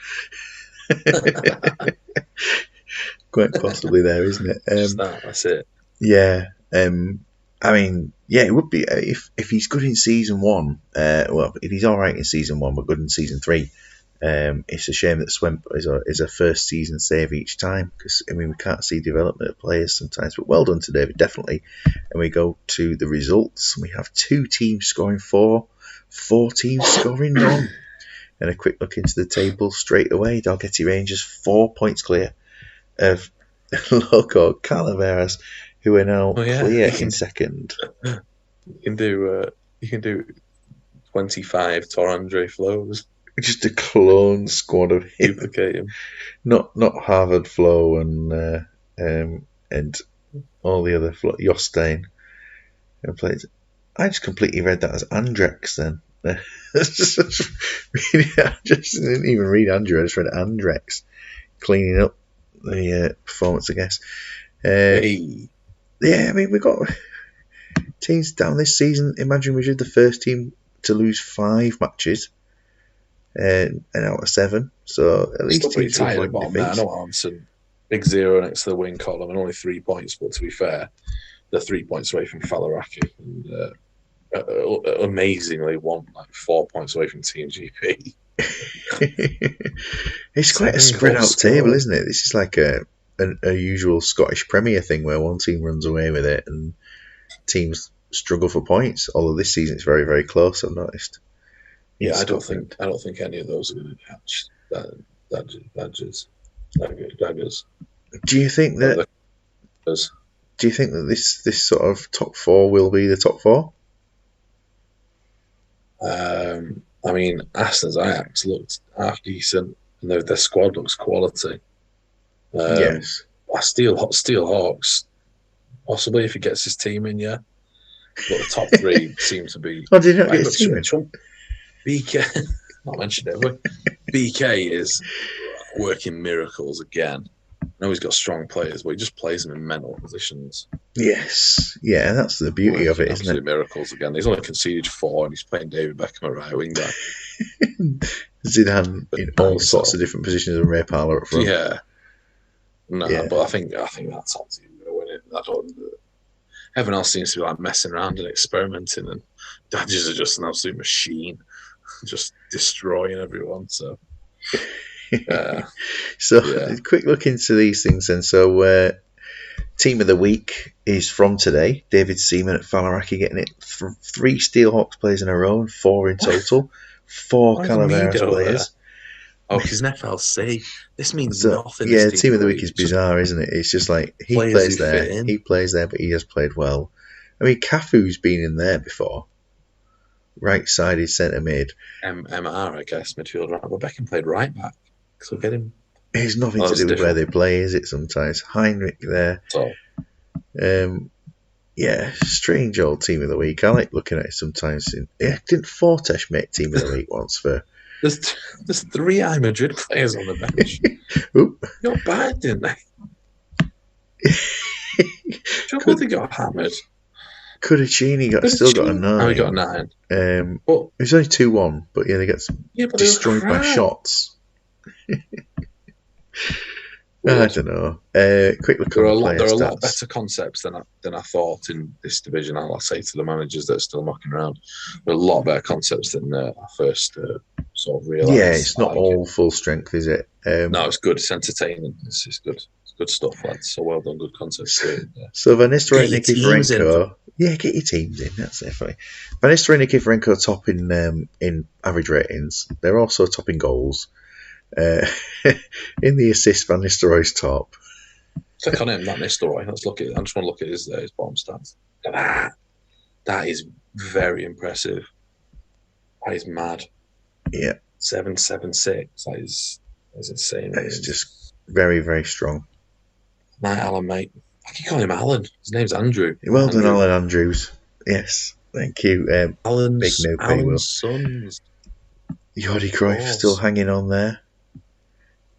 Quite possibly there, isn't it? That's it. Yeah. I mean, yeah, it would be if he's good in season 1. Well, if he's all right in season 1, but good in season 3. It's a shame that Swemp is a first season save each time, because I mean we can't see development of players sometimes. But well done to David, definitely. And we go to the results. We have 2 teams scoring 4 teams scoring none. And a quick look into the table straight away. Dalgety Rangers 4 points clear of Loco Calaveras, who are now clear in second. You can do 25 Torandre flows. Just a clone squad of him. Duplicate him. Not Harvard Flow and all the other Jostein played. I just completely read that as Andrex then. I just didn't even read Andrew. I just read Andrex, cleaning up the performance, I guess. Hey. Yeah, I mean we got teams down this season. Imagine we did the first team to lose 5 matches. And out of 7, so at least still pretty tight at the bottom there. I know Armson, big 0 next to the win column, and only 3 points. But to be fair, they're 3 points away from Falaraki, and amazingly won like 4 points away from Team GP. It's quite a spread out table, isn't it? This is like a usual Scottish Premier thing where one team runs away with it and teams struggle for points. Although this season it's very, very close, I've noticed. Yeah, I don't think any of those are going to catch daggers. Do you think that this sort of top 4 will be the top 4? I mean, Aston's Ajax looked half decent, and their squad looks quality. Yes. Steel Hawks, possibly if he gets his team in, yeah. But the top 3 seem to be. Oh, did he not get his team in? BK, not mentioned it, but BK is working miracles again. I know he's got strong players, but he just plays them in mental positions. Yes, yeah, that's the beauty of it, isn't it? Miracles again. He's only conceded 4, and he's playing David Beckham at right wing back. Zidane in all sorts of different positions, and Ray Parlour up front. Yeah, but I think that top team is going to win it. Everyone else seems to be like messing around and experimenting, and Dodgers are just an absolute machine, just destroying everyone. So, a quick look into these things then. So, team of the week is from today. David Seaman at Falaraki getting it. 3 Steelhawks players in a row, and 4 in total. 4 Calaveras players. Oh, because an FLC. This means nothing. Yeah, the team of the week is bizarre, isn't it? It's just like he plays there, but he has played well. I mean, Cafu's been in there before. Right-sided centre mid. MR, I guess, midfield right. But Beckham played right back. So get him. It's nothing to do with where they play, is it? Sometimes Heinrich there. Yeah, strange old team of the week. I like looking at it sometimes. Didn't Fortes make team of the week once for? There's 3 I Madrid players on the bench. Not bad, didn't they? They got hammered. Cudicini still got a 9. Oh, he got a 9. It was only 2-1, but yeah, they get destroyed by shots. I weird. don't know. Quick look There on are the a lot. player There are a lot stats. better concepts than I thought in this division. I'll say to the managers that are still knocking around, there are a lot better concepts than I first sort of Yeah, realised. it's I not like it. all full strength, is it? No, it's good. It's entertaining. It's good. It's good stuff, lads. So well done. Good concepts created there. So Van Nistelrooy, Get your teams in. Nikiforenko. Yeah, get your teams in. That's definitely. Van Nistelrooy, Nikiforenko top in average ratings. They're also top in goals. Uh, in the assists, Van Nistelrooy's top. Click on him, that Nistelrooy. Let's look at. I just want to look at his bottom stats. Look at that. That is very impressive. That is mad. Yeah, 776. That's insane. it's just very, very strong. Night, Alan, mate. I keep calling him Alan. His name's Andrew. Well done, Andrew. Alan Andrews. Yes, thank you. Big no pay, Will. Alan's sons. Jordi Cruyff still hanging on there.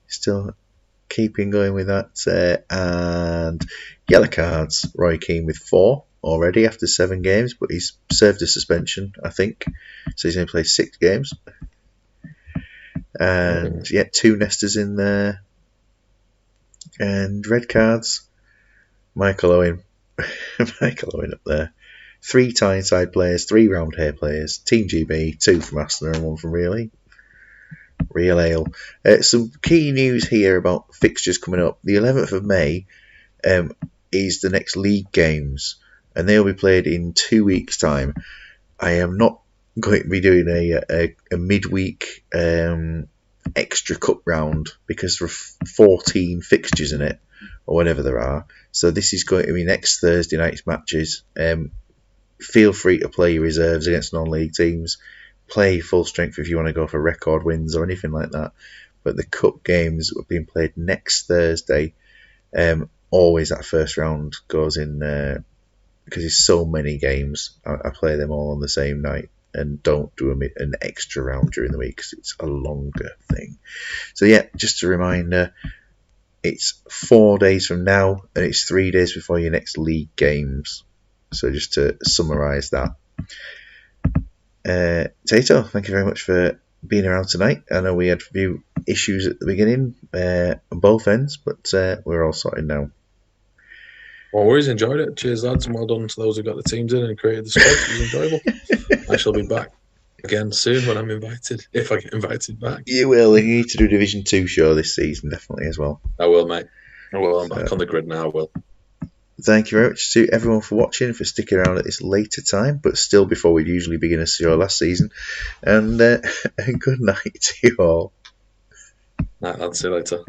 Still keeping going with that. And yellow cards. Roy Keane with 4 already after 7 games, but he's served a suspension, I think. So he's only played 6 games. And yeah, 2 nesters in there. And red cards. Michael Owen. Michael Owen up there. 3 Tyneside players, 3 Roundhay players, Team GB, 2 from Arsenal and 1 from Real Ale. Some key news here about fixtures coming up. The 11th of May is the next league games, and they'll be played in 2 weeks' time. I am not going to be doing a midweek extra cup round because there are 14 fixtures in it, or whatever there are. So this is going to be next Thursday night's matches. Feel free to play your reserves against non-league teams. Play full strength if you want to go for record wins or anything like that. But the cup games are being played next Thursday. Always that first round goes in because there's so many games. I play them all on the same night and don't do an extra round during the week because it's a longer thing. So yeah, just a reminder, it's 4 days from now and it's 3 days before your next league games. So just to summarise that. Tato, thank you very much for being around tonight. I know we had a few issues at the beginning on both ends, but we're all sorted now. Well, always enjoyed it. Cheers, lads, and well done to those who got the teams in and created the squad. It was enjoyable. I shall be back again soon when I'm invited, if I get invited back. You will. You need to do Division 2 show this season, definitely, as well. I will, mate. I will. I'm back on the grid now, I will. Thank you very much to everyone for watching, for sticking around at this later time, but still before we'd usually begin a show last season. And good night to you all. Night, lads. See you later.